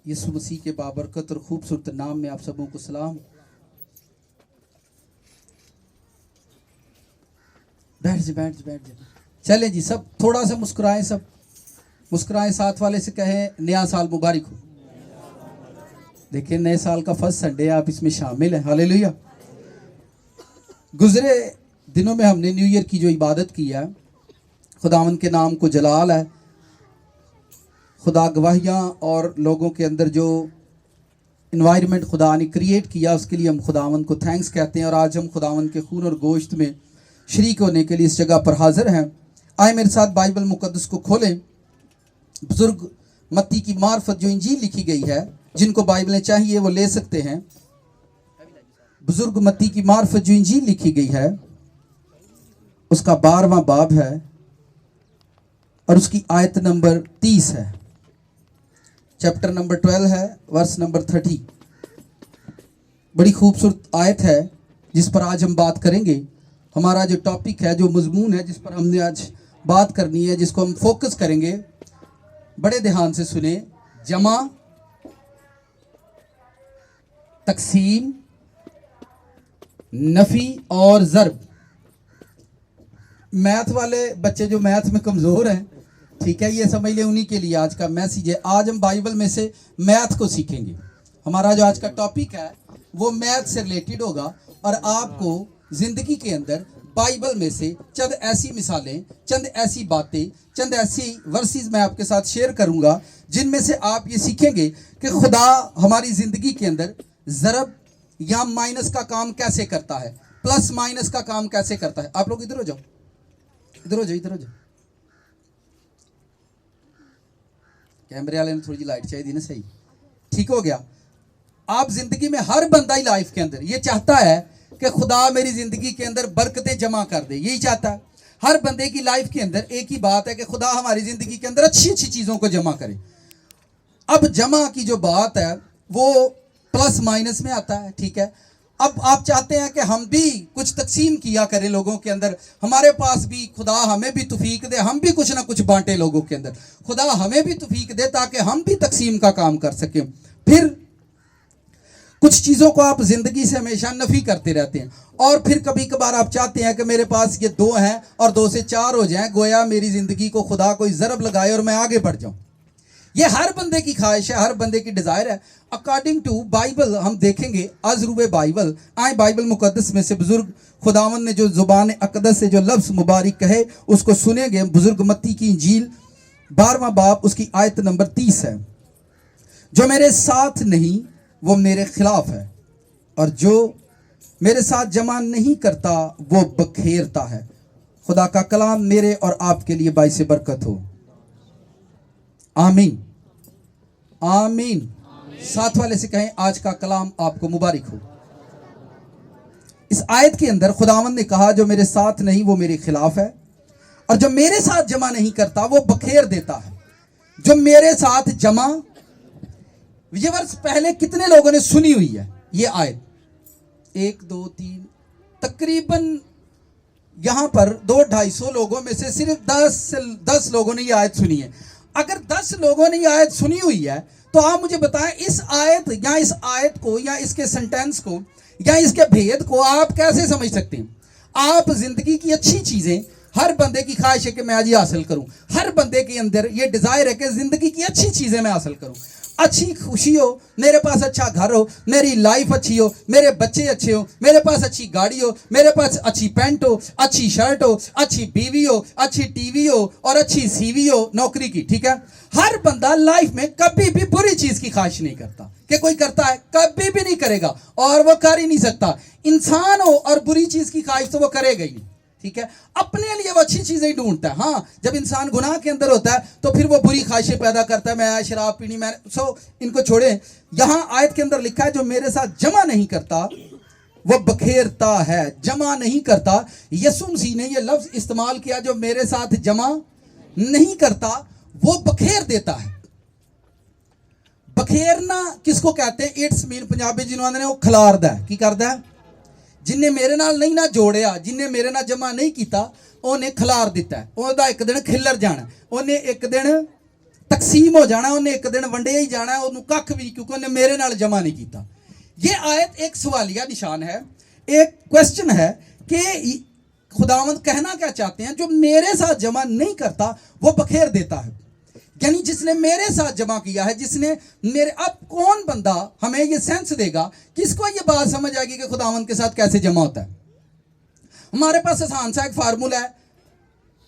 यीशु मसीह के बाबरकत और खूबसूरत नाम में आप सबों को सलाम। बैठ जा। चले जी, सब थोड़ा सा मुस्कुराएं, सब मुस्कुराएं, साथ वाले से कहें नया साल मुबारक हो। देखिए, नए साल का फर्स्ट संडे, आप इसमें शामिल हैं। हालेलुया। गुजरे दिनों में हमने न्यू ईयर की जो इबादत की है, खुदावन के नाम को जलाल है। खुदा गवाहियाँ और लोगों के अंदर जो इन्वायरमेंट खुदा ने क्रिएट किया, उसके लिए हम खुदावन को थैंक्स कहते हैं। और आज हम खुदावन के खून और गोश्त में शरीक होने के लिए इस जगह पर हाजिर हैं। आए मेरे साथ बाइबल मुकद्दस को खोलें। बुजुर्ग मत्ती की मार्फत जो इंजील लिखी गई है, जिनको बाइबलें चाहिए वो ले सकते हैं। बुजुर्ग मत्ती की मार्फत जो इंजील लिखी गई है, उसका 12वां बाब है और उसकी आयत नंबर 30 है। चैप्टर नंबर 12 है, वर्स नंबर 30। बड़ी खूबसूरत आयत है जिस पर आज हम बात करेंगे। हमारा जो टॉपिक है, जो मजमून है जिस पर हमने आज बात करनी है, जिसको हम फोकस करेंगे, बड़े ध्यान से सुने। जमा, तकसीम, नफी और ज़र्ब। मैथ वाले बच्चे जो मैथ में कमज़ोर हैं, ठीक है, ये समझ ले, उन्हीं के लिए आज का मैसेज है। आज हम बाइबल में से मैथ को सीखेंगे। हमारा जो आज का टॉपिक है वो मैथ से रिलेटेड होगा और आपको जिंदगी के अंदर बाइबल में से चंद ऐसी मिसालें, चंद ऐसी बातें, चंद ऐसी वर्सेस मैं आपके साथ शेयर करूंगा जिनमें से आप ये सीखेंगे कि खुदा हमारी जिंदगी के अंदर ज़रब या माइनस का काम कैसे करता है, प्लस माइनस का काम कैसे करता है। आप लोग इधर हो जाओ, इधर हो जाओ, इधर हो जाओ। कैमरे वाले ने थोड़ी जी लाइट चाहिए थी ना, सही, ठीक हो गया। आप जिंदगी में, हर बंदा ही लाइफ के अंदर ये चाहता है कि खुदा मेरी जिंदगी के अंदर बरकतें जमा कर दे, यही चाहता है। हर बंदे की लाइफ के अंदर एक ही बात है कि खुदा हमारी जिंदगी के अंदर अच्छी अच्छी चीजों को जमा करे। अब जमा की जो बात है वो प्लस माइनस में आता है, ठीक है। अब आप चाहते हैं कि हम भी कुछ तकसीम किया करें लोगों के अंदर, हमारे पास भी खुदा हमें भी तौफीक दे, हम भी कुछ ना कुछ बांटे लोगों के अंदर, खुदा हमें भी तौफीक दे ताकि हम भी तकसीम का काम कर सकें। फिर कुछ चीज़ों को आप जिंदगी से हमेशा नफी करते रहते हैं और फिर कभी कभार आप चाहते हैं कि मेरे पास ये 2 हैं और 2 से 4 हो जाएं, गोया मेरी जिंदगी को खुदा कोई ज़रब लगाए और मैं आगे बढ़ जाऊं। ये हर बंदे की ख्वाहिश है, हर बंदे की डिज़ायर है। अकॉर्डिंग टू बाइबल हम देखेंगे, अज़रूब बाइबल। आए बाइबल मुकद्दस में से बुजुर्ग खुदावन ने जो ज़ुबान अक़दस से जो लफ्ज़ मुबारक कहे उसको सुनेंगे। बुजुर्ग मत्ती की इंजील 12वां बाब, उसकी आयत नंबर 30 है। जो मेरे साथ नहीं वो मेरे खिलाफ है और जो मेरे साथ जमा नहीं करता वो बखेरता है। खुदा का कलाम मेरे और आपके लिए बाइसे बरकत हो। आमीन, आमीन। साथ वाले से कहें, आज का कलाम आपको मुबारक हो। इस आयत के अंदर खुदावंद ने कहा, जो मेरे साथ नहीं वो मेरे खिलाफ है और जो मेरे साथ जमा नहीं करता वो बखेर देता है। जो मेरे साथ जमा, ये वर्ष पहले कितने लोगों ने सुनी हुई है ये आयत? 1 2 3, तकरीबन यहां पर 200-250 लोगों में से सिर्फ 10 लोगों ने ये आयत सुनी है। अगर 10 लोगों ने ये आयत सुनी हुई है तो आप मुझे बताएं, इस आयत को या इसके सेंटेंस को या इसके भेद को आप कैसे समझ सकते हैं? आप जिंदगी की अच्छी चीजें, हर बंदे की ख्वाहिश है कि मैं आज ये हासिल करूं, हर बंदे के अंदर ये डिजायर है कि जिंदगी की अच्छी चीजें मैं हासिल करूं, अच्छी खुशी हो, मेरे पास अच्छा घर हो, मेरी लाइफ अच्छी हो, मेरे बच्चे अच्छे हो, मेरे पास अच्छी गाड़ी हो, मेरे पास अच्छी पैंट हो, अच्छी शर्ट हो, अच्छी बीवी हो, अच्छी टीवी हो और अच्छी सीवी हो नौकरी की, ठीक है। हर बंदा लाइफ में कभी भी बुरी चीज की ख्वाहिश नहीं करता। कि कोई करता है? कभी भी नहीं करेगा और वो कर ही नहीं सकता। इंसान हो और बुरी चीज की ख्वाहिश तो वो करेगा ही नहीं, ठीक है। अपने लिए वो अच्छी चीजें ढूंढता है। हाँ, जब इंसान गुनाह के अंदर होता है तो फिर वो बुरी ख्वाहिशें पैदा करता है, मैं शराब पीनी, मैं इनको छोड़े। यहां आयत के अंदर लिखा है, जो मेरे साथ जमा नहीं करता वो बखेरता है। जमा नहीं करता, यीशु मसीह ने ये लफ्ज इस्तेमाल किया, जो मेरे साथ जमा नहीं करता वो बखेर देता है। बखेरना किसको कहते हैं? इट्स मीन पंजाबी जिन्होंने वो खिलारदा है। की करदा है? जिन्हें मेरे नाल नहीं ना जोड़िया, जिन्हें मेरे नाल जमा नहीं किया, उन्हें खिलार दिता है। ओहदा एक दिन खिलर जाना, उन्हें एक दिन तकसीम हो जाना, उन्हें एक दिन वंडे ही जाना, उन्हें कख भी, क्योंकि उन्हें मेरे नाल जमा नहीं किया। ये आयत एक सवालिया निशान है, एक क्वेश्चन है कि खुदावंद कहना क्या चाहते हैं, जो मेरे साथ जमा नहीं करता वो बखेर देता है। यानी जिसने मेरे साथ जमा किया है, जिसने मेरे, अब कौन बंदा हमें ये सेंस देगा, किसको ये बात समझ आएगी कि खुदावंद के साथ कैसे जमा होता है। हमारे पास आसान सा एक फार्मूला है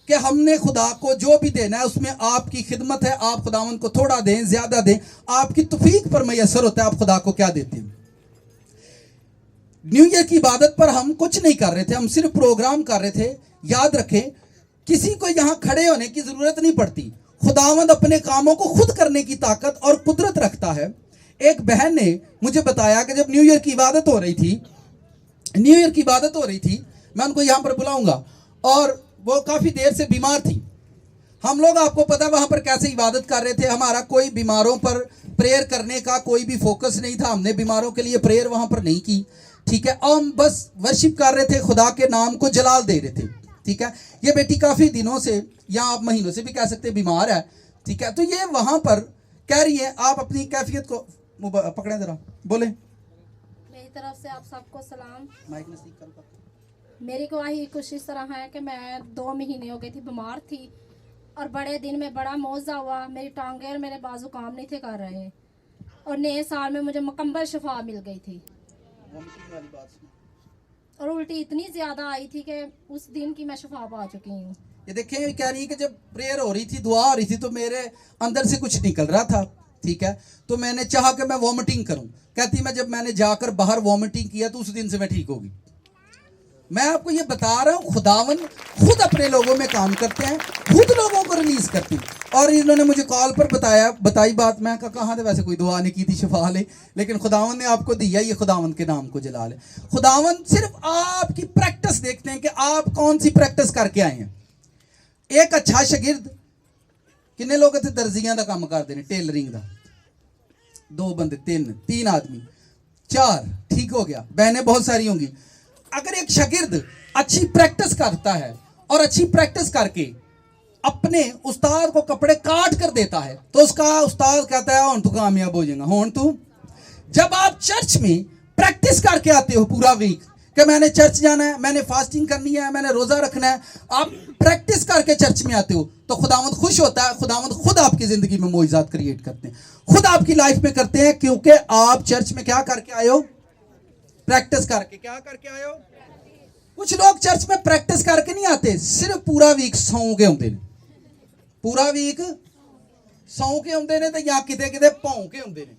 कि हमने खुदा को जो भी देना है उसमें आपकी खिदमत है, आप खुदावंद को थोड़ा दें ज्यादा दें, आपकी तौफीक पर मैसर होता है आप खुदा को क्या देते हैं। न्यू ईयर की इबादत पर हम कुछ नहीं कर रहे थे, हम सिर्फ प्रोग्राम कर रहे थे। याद रखें, किसी को यहां खड़े होने की जरूरत नहीं पड़ती। खुदावंद अपने कामों को खुद करने की ताकत और कुदरत रखता है। एक बहन ने मुझे बताया कि जब न्यू ईयर की इबादत हो रही थी, मैं उनको यहां पर बुलाऊंगा, और वो काफी देर से बीमार थी। हम लोग, आपको पता, वहां पर कैसे इबादत कर रहे थे। हमारा कोई बीमारों पर प्रेयर करने का कोई भी फोकस नहीं था, हमने बीमारों के लिए प्रेयर वहां पर नहीं की, ठीक है। हम बस वर्शिप कर रहे थे, खुदा के नाम को जलाल दे रहे थे, ठीक है। ये बेटी काफी दिनों से, या आप महीनों से भी कह सकते हैं, बीमार है, ठीक है। तो ये वहां पर कह रही है, आप अपनी कैफियत को पकड़े जरा, बोले। मेरी तरफ से आप सबको सलाम। माइक नजदीक करो। मेरी गवाही कुछ इस तरह है कि मैं 2 महीने हो गई थी, बीमार थी, और बड़े दिन में बड़ा मौजा हुआ। मेरी टांगें और मेरे बाजू काम नहीं थे कर रहे, और नए साल में मुझे मुकम्मल शफा मिल गई थी। और उल्टी इतनी ज़्यादा आई थी कि उस दिन की मैं शफा पा चुकी हूँ। ये देखें, ये कह रही है कि जब प्रेयर हो रही थी, दुआ हो रही थी, तो मेरे अंदर से कुछ निकल रहा था, ठीक है। तो मैंने चाहा कि मैं वॉमिटिंग करूं। कहती, मैं जब मैंने जाकर बाहर वॉमिटिंग किया तो उस दिन से मैं ठीक होगी। मैं आपको ये बता रहा हूँ, खुदावन खुद अपने लोगों में काम करते हैं, खुद लोगों को रिलीज करते हैं। और इन्होंने मुझे कॉल पर बताई बात, मैं कहा था वैसे कोई दुआ नहीं की थी शफा ले, लेकिन खुदावन ने आपको दिया, ये खुदावन के नाम को जला ले। खुदावन सिर्फ आपकी प्रैक्टिस देखते हैं कि आप कौन सी प्रैक्टिस करके आए हैं। एक अच्छा शागिर्द, किन्ने लोग इतने दर्जियां का काम करते हैं, टेलरिंग का, 2 बंदे, 3 आदमी, 4, ठीक हो गया, बहनें बहुत सारी होंगी। अगर एक शागिर्द अच्छी प्रैक्टिस करता है और अच्छी प्रैक्टिस करके अपने उस्ताद को कपड़े काट कर देता है, तो उसका उस्ताद कहता है, तू कामयाब हो जाएगा, होन तू। जब आप चर्च में प्रैक्टिस करके आते हो पूरा वीक कि मैंने चर्च जाना है, मैंने फास्टिंग करनी है, मैंने रोजा रखना है, आप प्रैक्टिस करके चर्च में आते हो, तो खुदावंद खुश होता है। खुदावंद खुद आपकी जिंदगी में मोइज़ात क्रिएट करते हैं, खुद आपकी लाइफ में करते हैं, क्योंकि आप चर्च में क्या करके आए हो, प्रैक्टिस करके। क्या करके आए हो? कुछ लोग चर्च में प्रैक्टिस करके नहीं आते, सिर्फ पूरा वीक सौ के होंगे, पूरा वीक सौ के होंगे ने, तो या किते किते भौं के होंगे ने।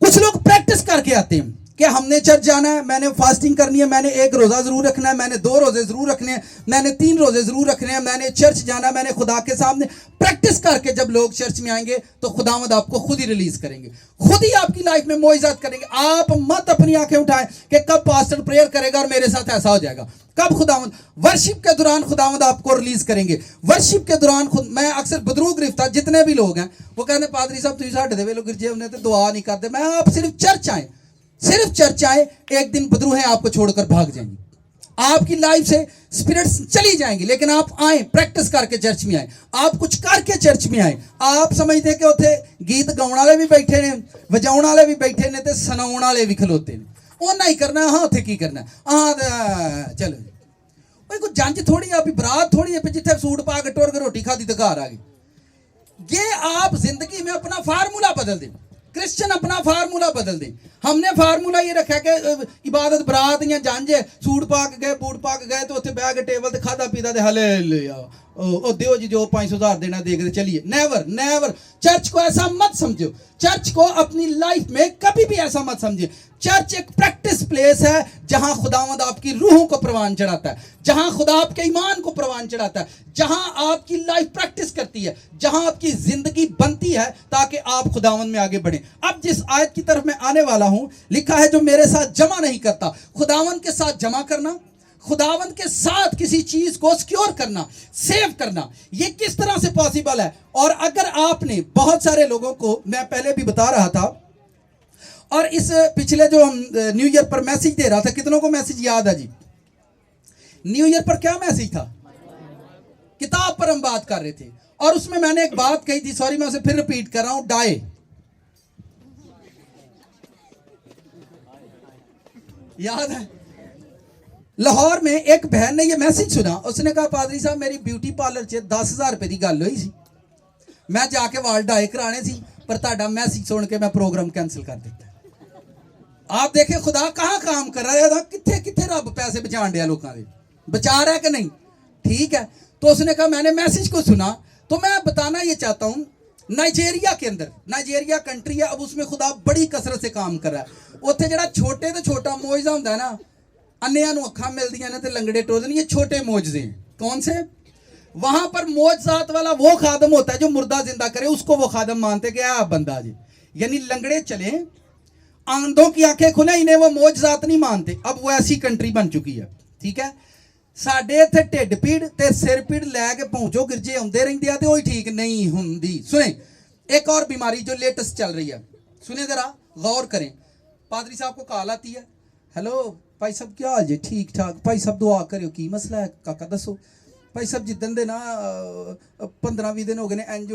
कुछ लोग प्रैक्टिस करके आते हैं कि हमने चर्च जाना है, मैंने फास्टिंग करनी है, मैंने 1 रोजा जरूर रखना है, मैंने 2 रोजे जरूर रखने हैं, मैंने 3 रोजे जरूर रखने हैं, मैंने चर्च जाना, मैंने खुदा के सामने प्रैक्टिस करके जब लोग चर्च में आएंगे तो खुदावंद आपको खुद ही रिलीज करेंगे, खुद ही आपकी लाइफ में मोइज़ात करेंगे। आप मत अपनी आंखें उठाएं कि कब पास्टर प्रेयर करेगा और मेरे साथ ऐसा हो जाएगा, कब खुदावंद वर्शिप के दौरान खुदावंद आपको रिलीज करेंगे। वर्शिप के दौरान मैं अक्सर बदरू गिरफ्तार, जितने भी लोग हैं वो कहते, पादरी साहब तुम साढ़े दे गिर जे उन्हें तो दुआ नहीं करते। मैं आप सिर्फ चर्च आए, सिर्फ चर्च आए, एक दिन बदरूहें आपको छोड़कर भाग जाएंगी, आपकी लाइफ से स्पिरिट्स चली जाएंगी। लेकिन आप आए, प्रैक्टिस करके चर्च में आए, आप कुछ करके चर्च में आए। आप समझते कि उथे गीत गाने वाले भी बैठे ने, वजाने वाले भी बैठे ने, ते सुनाने वाले भी खलोते ने, उन्हें ही करना। हाँ, उथे की करना, हाँ चलो कोई जंज थोड़ी, आप बरात थोड़ी है जिथे सूट पा के टुर के रोटी खादी तो घर आ गई। ये आप जिंदगी में अपना फार्मूला बदल दें, क्रिश्चियन अपना फार्मूला बदल दें। हमने फार्मूला ये रखा कि इबादत बरात या जंज है, सूट पा के गए, बूट पा के गए, तो उत्थे बह के टेबल ते खादा पीता ते हालेलुया, ओ दियो जी जो 500,000 देना दे के चलिए। नेवर नेवर, चर्च को ऐसा मत समझो, चर्च को अपनी लाइफ में कभी भी ऐसा मत समझिए। चर्च एक प्रैक्टिस प्लेस है जहां खुदावंद आपकी रूहों को प्रवान चढ़ाता है, जहां खुदा आपके ईमान को प्रवान चढ़ाता है, जहां आपकी लाइफ प्रैक्टिस करती है, जहां आपकी जिंदगी बनती है ताकि आप खुदावंद में आगे बढ़े। अब जिस आयत की तरफ मैं आने वाला हूं, लिखा है जो मेरे साथ जमा नहीं करता। खुदावंद के साथ जमा करना, खुदावंद के साथ किसी चीज को सिक्योर करना, सेव करना, ये किस तरह से पॉसिबल है। और अगर आपने, बहुत सारे लोगों को मैं पहले भी बता रहा था, और इस पिछले जो हम न्यू ईयर पर मैसेज दे रहा था, कितनों को मैसेज याद है जी? न्यू ईयर पर क्या मैसेज था? किताब पर हम बात कर रहे थे, और उसमें मैंने एक बात कही थी, सॉरी मैं उसे फिर रिपीट कर रहा हूं, डाए। याद है? लाहौर में एक बहन ने ये मैसेज सुना, उसने कहा पादरी साहब मेरी ब्यूटी पार्लर च 10,000 रुपए की गल हुई सी, मैं जाके वाल डाई कराने सी, पर ताड़ा मैसेज सुन के मैं प्रोग्राम कैंसिल कर दिता। आप देखें खुदा कहां काम कर रहा है, कितने कितने रब पैसे बचा दिया लोगों के, बचा रहा है कि नहीं? ठीक है। तो उसने कहा मैंने मैसेज को सुना, तो मैं बताना ये चाहता हूं, नाइजीरिया के अंदर, नाइजीरिया कंट्री है, अब उसमें खुदा बड़ी कसरत से काम कर रहा है। उत्थे जड़ा छोटे तो छोटा मोजा होंदा है ना, अन्नियां नूं अखां मिलदियां ने ते लंगड़े टोरदे ने, ये छोटे मोजजे हैं। कौन से? वहां पर मोजजात वाला वो खादम होता है जो मुर्दा जिंदा करे, उसको वो खादम मानते कि आप बंदा जी। यानी लंगड़े चले, आंधों की आंखें खुले, इन्हें वो मोजजात नहीं मानते। अब वो ऐसी कंट्री बन चुकी है। ठीक है। साडे इत्थे ढिड पीड़ ते सिर पीड़ लैके पहुंचो गिरजे आउंदे रहिंदे आ ते ओही ठीक नहीं हुंदी। सुने, एक और बीमारी जो लेटेस्ट चल रही है, सुने जरा गौर करें। पादरी साहब को कॉल आती है, हेलो भाई साहब क्या हाल जी? ठीक ठाक भाई साहब, दुआ करियो, की मसला है काका दसो भाई साहब। जिदन दे ना 15-20 दिन हो गए ने, इंज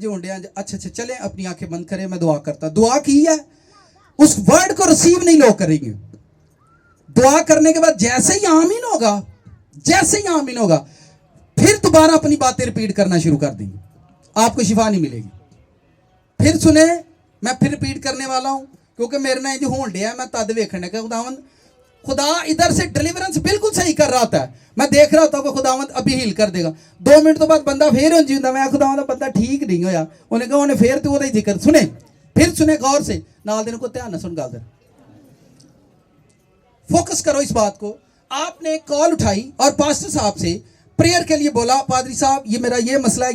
होंडे। अच्छा चले अपनी आंखें बंद करें, मैं दुआ करता। दुआ की है, उस वर्ड को रिसीव नहीं लोग करेंगे। दुआ करने के बाद जैसे ही आमीन होगा, फिर दोबारा अपनी बातें रिपीट करना शुरू कर देंगे, आपको शिफा नहीं मिलेगी। फिर सुने, मैं फिर रिपीट करने वाला हूं, क्योंकि मेरे ना जो होंडे है, मैं तद वेखने का खुदावंद, खुदा इधर से डिलीवरेंस बिल्कुल सही कर रहा होता है, मैं देख रहा होता हूँ कि खुदावंद अभी हील कर देगा। 2 मिनट तो बाद बंदा फिर उंज हुंदा, मैं खुदावंद बंदा ठीक नहीं होया, उन्हें कहा उन्हें फिर तो जिक्र सुने, फिर सुने गौर से, नाल दिन को ध्यान ना सुन, गल फोकस करो इस बात को। आपने कॉल उठाई और पास्टर साहब से प्रेयर के लिए बोला, पादरी साहब ये मेरा ये मसला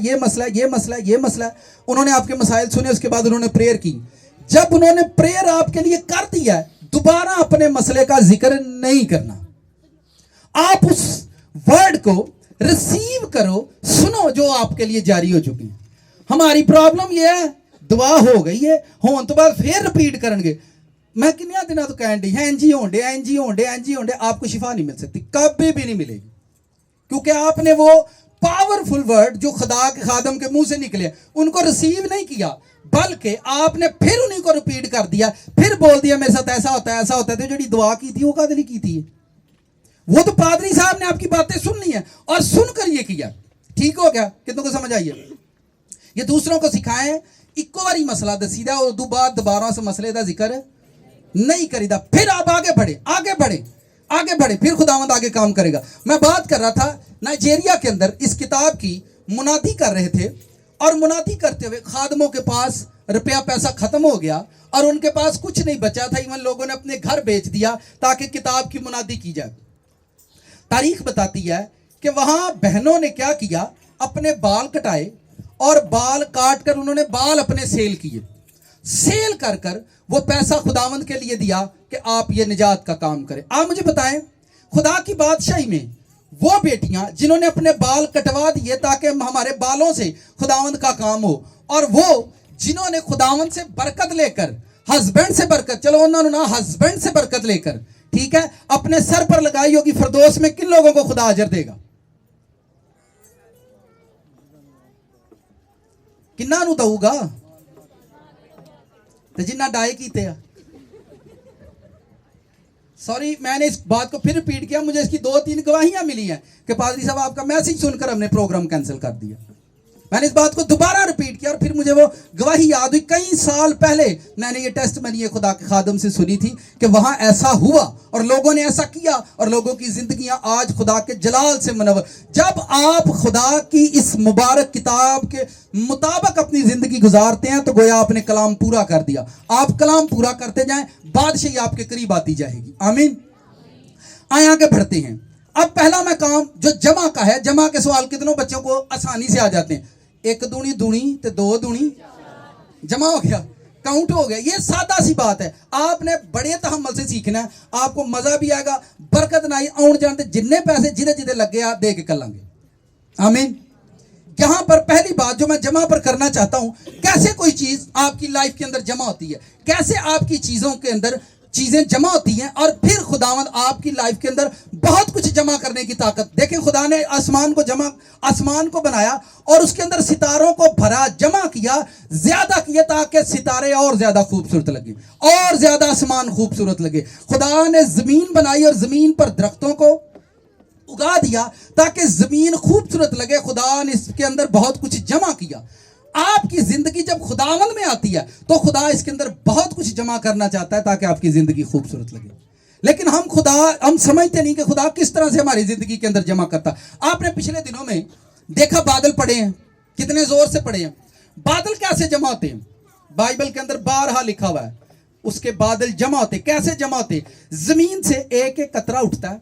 है। उन्होंने आपके मसाइल सुने, उसके बाद उन्होंने प्रेयर की। जब उन्होंने प्रेयर आपके लिए कर दिया, दोबारा अपने मसले का जिक्र नहीं करना। आप उस वर्ड को रिसीव करो, सुनो जो आपके लिए जारी हो चुकी है। हमारी प्रॉब्लम यह है, दुआ हो गई है, होने तो बाद फिर रिपीट करेंगे। मैं किन्ने दिनों तो कह दी है एनजी होंडे, आपको शिफा नहीं मिल सकती, कभी भी नहीं मिलेगी, क्योंकि आपने वो पावरफुल वर्ड जो खुदा के खादम के मुंह से निकले उनको रिसीव नहीं किया, बल्कि आपने फिर उन्हीं को रिपीट कर दिया, फिर बोल दिया मेरे साथ ऐसा होता है। तो जो दुआ की थी वो कादली की थी, वो तो पादरी साहब ने आपकी बातें सुन ली है और सुनकर ये किया। ठीक हो गया? कितनों को समझ आई है? ये दूसरों को सिखाएं, इको बारी मसला दसीदा, उदू बाद दोबारा से मसले का जिक्र नहीं करीदा। फिर आप आगे बढ़े, फिर खुदावंद आगे काम करेगा। मैं बात कर रहा था, नाइजीरिया के अंदर इस किताब की मुनादी कर रहे थे, और मुनादी करते हुए खादमों के पास रुपया पैसा खत्म हो गया और उनके पास कुछ नहीं बचा था। इवन लोगों ने अपने घर बेच दिया ताकि किताब की मुनादी की जाए। तारीख बताती है कि वहां बहनों ने क्या किया, अपने बाल कटाए और बाल काट कर उन्होंने बाल अपने सेल किए। सेल कर कर वो पैसा खुदावंद के लिए दिया कि आप ये निजात का काम करें। आप मुझे बताएं, खुदा की बादशाही में वो बेटियां जिन्होंने अपने बाल कटवा दिए ताकि हमारे बालों से खुदावंद का काम हो, और वो जिन्होंने खुदावंद से बरकत लेकर, हस्बैंड से बरकत, चलो उन्होंने ना हस्बैंड से बरकत लेकर, ठीक है, अपने सर पर लगाई होगी, फिरदौस में किन लोगों को खुदा अजर देगा? किन्ना नू दूगा? तो जिन्ना डाए कीते आ। सॉरी, मैंने इस बात को फिर रिपीट किया, मुझे इसकी 2-3 गवाहियां मिली हैं कि पादरी साहब आपका मैसेज सुनकर हमने प्रोग्राम कैंसिल कर दिया। मैंने इस बात को दोबारा रिपीट किया और फिर मुझे वो गवाही याद हुई। कई साल पहले मैंने ये टेस्टमनी ये खुदा के खादम से सुनी थी कि वहां ऐसा हुआ और लोगों ने ऐसा किया और लोगों की जिंदगियां आज खुदा के जलाल से मनवर। जब आप खुदा की इस मुबारक किताब के मुताबिक अपनी जिंदगी गुजारते हैं तो गोया आपने कलाम पूरा कर दिया। आप कलाम पूरा करते जाएं, बादशाही आपके करीब आती जाएगी। आमीन। आए आगे बढ़ते हैं। अब पहला मैं काम जो जमा का है, जमा के सवाल कितनों बच्चों को आसानी से आ जाते हैं? 1 दूनी दूनी तो 2 दूनी जमा हो गया, काउंट हो गया। ये सादा सी बात है, आपने बड़े तहम्मुल से सीखना है, आपको मजा भी आएगा, बरकत ना आई आउन जानते जिन्ने पैसे जिदे जिदे लगे आ दे के कर लेंगे। आमीन। यहां पर पहली बात जो मैं जमा पर करना चाहता हूं, कैसे कोई चीज आपकी लाइफ के अंदर जमा होती है, कैसे आपकी चीजों के अंदर चीजें जमा होती हैं और फिर खुदावंद आपकी लाइफ के अंदर बहुत कुछ जमा करने की ताकत। देखें, खुदा ने आसमान को बनाया और उसके अंदर सितारों को भरा, जमा किया, ज्यादा किया, ताकि सितारे और ज्यादा खूबसूरत लगे, और ज्यादा आसमान खूबसूरत लगे। खुदा ने जमीन बनाई और जमीन पर दरख्तों को उगा दिया ताकि जमीन खूबसूरत लगे। खुदा ने इसके अंदर बहुत कुछ जमा किया। आपकी जिंदगी जब खुदावंद में आती है तो खुदा इसके अंदर बहुत कुछ जमा करना चाहता है ताकि आपकी जिंदगी खूबसूरत लगे। लेकिन हम समझते नहीं कि खुदा किस तरह से हमारी जिंदगी के अंदर जमा करता। आपने पिछले दिनों में देखा बादल पड़े हैं, कितने जोर से पड़े हैं। बादल कैसे जमा होते हैं? बाइबल के अंदर बारहा लिखा हुआ है उसके बादल जमा होते। कैसे जमा होते? जमीन से एक एक कतरा उठता है,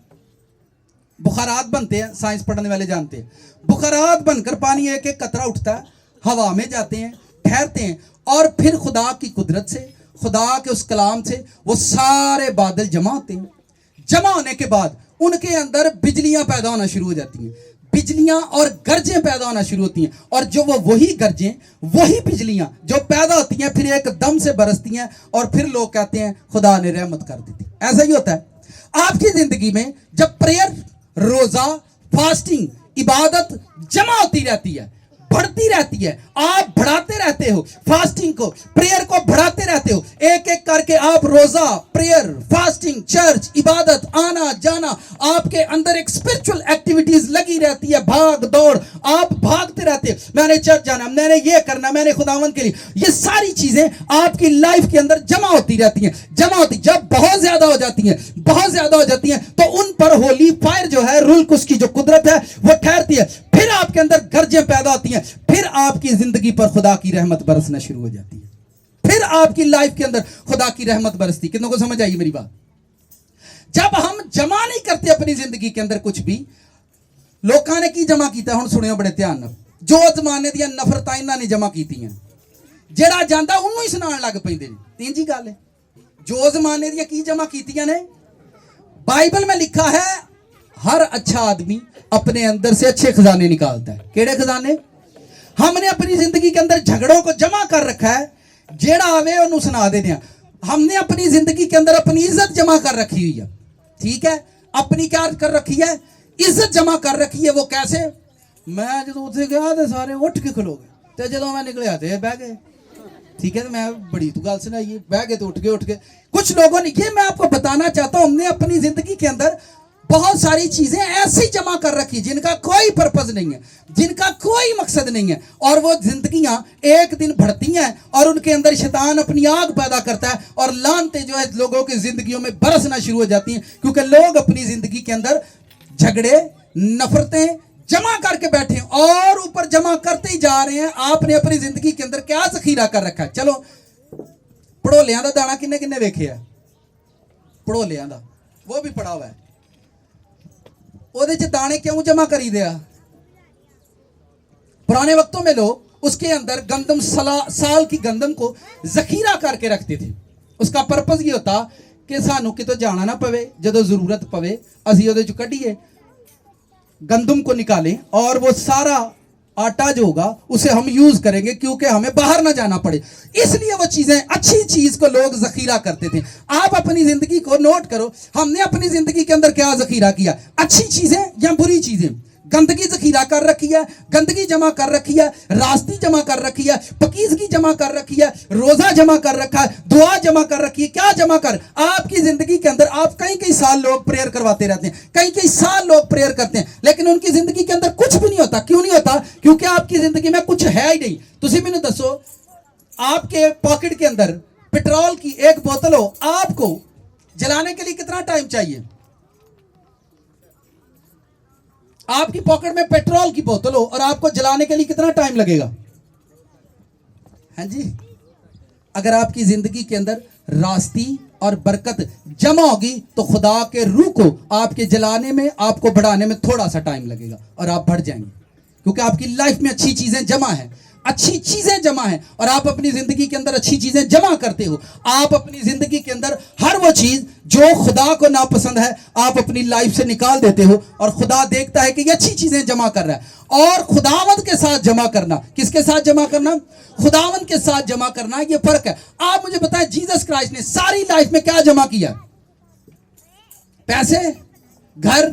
बुखारात बनते हैं, साइंस पढ़ने वाले जानते हैं। बुखारात बनकर पानी एक एक कतरा उठता है, हवा में जाते हैं, ठहरते हैं, और फिर खुदा की कुदरत से, खुदा के उस कलाम से वो सारे बादल जमा होते हैं। जमा होने के बाद उनके अंदर बिजलियां पैदा होना शुरू हो जाती हैं, बिजलियां और गरजें पैदा होना शुरू होती हैं, और जो वही गरजें, वही बिजलियां जो पैदा होती हैं फिर एक दम से बरसती हैं, और फिर लोग कहते हैं खुदा ने रहमत कर दी थी। ऐसा ही होता है आपकी जिंदगी में। जब प्रेयर, रोजा, फास्टिंग, इबादत जमा होती रहती है, बढ़ती रहती है, आप बढ़ाते रहते हो फास्टिंग को, प्रेयर को बढ़ाते रहते हो, एक एक करके आप रोजा, प्रेयर, फास्टिंग, चर्च, इबादत, आना जाना, आपके अंदर एक स्पिरिचुअल एक्टिविटीज लगी रहती है, भाग दौड़, आप भागते रहते हो। मैंने चर्च जाना, मैंने ये करना, मैंने खुदावन के लिए, ये सारी चीजें आपकी लाइफ के अंदर जमा होती रहती हैं, जमा होती। जब बहुत ज्यादा हो जाती हैं, बहुत ज्यादा हो जाती हैं, तो उन पर होली फायर जो है, रुल्क उसकी जो कुदरत है वो ठहरती है। फिर आपके अंदर गरजें पैदा होती हैं, फिर आपकी जिंदगी पर खुदा की रहमत बरसना शुरू हो जाती है, फिर आपकी लाइफ के अंदर खुदा की रहमत बरसती। कितनों को समझ आई मेरी बात? जब हम जमा नहीं करते अपनी जिंदगी के अंदर कुछ भी, लोगों ने की जमा किया, हुण सुनियो बड़े ध्यान नाल, जो जमाने दी नफरतां इन्हां ने जमा कीतियां, जेड़ा जांदा उन्होंने ही सुनाण लग पैंदे ने। तीन जी गल है, जो जमाने दी की जमा कीतियां ने। बाइबल में लिखा है हर अच्छा आदमी अपने अंदर से अच्छे खजाने निकालता है। केड़े खजाने? हमने अपनी जिंदगी के अंदर झगड़ों को जमा कर रखा है, जेड़ा आवे उन्हें सुना देते हैं। हमने अपनी जिंदगी के अंदर अपनी इज्जत जमा कर रखी हुई है, ठीक है, अपनी क्या कर रखी है? इज्जत जमा कर रखी है। वो कैसे? मैं जो उत्थे गया तो सारे उठ के खलो गए, तो जो मैं निकलिया तो बह गए, ठीक है। तो मैं बड़ी तो गल सुनाई, बह गए तो उठ गए। कुछ लोगों ने, ये मैं आपको बताना चाहता हूं, हमने अपनी जिंदगी के अंदर बहुत सारी चीजें ऐसी जमा कर रखी जिनका कोई पर्पस नहीं है, जिनका कोई मकसद नहीं है, और वो जिंदगियां एक दिन बढ़ती हैं और उनके अंदर शैतान अपनी आग पैदा करता है और लानते जो है लोगों की जिंदगियों में बरसना शुरू हो जाती हैं, क्योंकि लोग अपनी जिंदगी के अंदर झगड़े, नफरतें जमा करके बैठे हैं और ऊपर जमा करते ही जा रहे हैं। आपने अपनी जिंदगी के अंदर क्या जखीरा कर रखा है? चलो, पड़ोलियां दा दाना किन्ने किन्ने वेखे है? पड़ोलियां दा, वो भी पड़ा हुआ है, ओदे च दाने क्यों जमा करी दिया? पुराने वक्तों में लोग उसके अंदर गंदम, साल की गंदम को जखीरा करके रखते थे। उसका पर्पस ये होता कि सानू कितों जाना ना पवे, जदों जरूरत पवे असी ओदे च कढ़िए, गंदम को निकालें और वो सारा आटा जो होगा उसे हम यूज करेंगे, क्योंकि हमें बाहर ना जाना पड़े। इसलिए वो चीजें, अच्छी चीज को लोग जखीरा करते थे। आप अपनी जिंदगी को नोट करो, हमने अपनी जिंदगी के अंदर क्या जखीरा किया? अच्छी चीजें या बुरी चीजें? गंदगी जखीरा कर रखी है, गंदगी जमा कर रखी है, रास्ती जमा कर रखी है, पकीजगी जमा कर रखी है, रोजा जमा कर रखा है, दुआ जमा कर रखी है। क्या जमा कर? आपकी जिंदगी के अंदर आप कई साल लोग प्रेयर करवाते रहते हैं, कई साल लोग प्रेयर करते हैं, लेकिन उनकी जिंदगी के अंदर कुछ भी नहीं होता। क्यों नहीं होता? क्योंकि आपकी जिंदगी में कुछ है ही नहीं। तुसी मैंने दसो, आपके पॉकेट के अंदर पेट्रोल की एक बोतल हो, आपको जलाने के लिए कितना टाइम चाहिए? आपकी पॉकेट में पेट्रोल की बोतल हो और आपको जलाने के लिए कितना टाइम लगेगा? हाँ जी। अगर आपकी जिंदगी के अंदर रास्ती और बरकत जमा होगी तो खुदा के रूह को आपके जलाने में, आपको बढ़ाने में थोड़ा सा टाइम लगेगा और आप बढ़ जाएंगे, क्योंकि आपकी लाइफ में अच्छी चीजें जमा है, अच्छी चीजें जमा है, और आप अपनी जिंदगी के अंदर अच्छी चीजें जमा करते हो। आप अपनी जिंदगी के अंदर हर वो चीज जो खुदा को नापसंद है आप अपनी लाइफ से निकाल देते हो, और खुदा देखता है कि ये अच्छी चीजें जमा कर रहा है। और खुदावंद के साथ जमा करना, किसके साथ जमा करना? खुदावंद के साथ जमा करना, ये फर्क है। आप मुझे बताएं, जीसस क्राइस्ट ने सारी लाइफ में क्या जमा किया? पैसे, घर,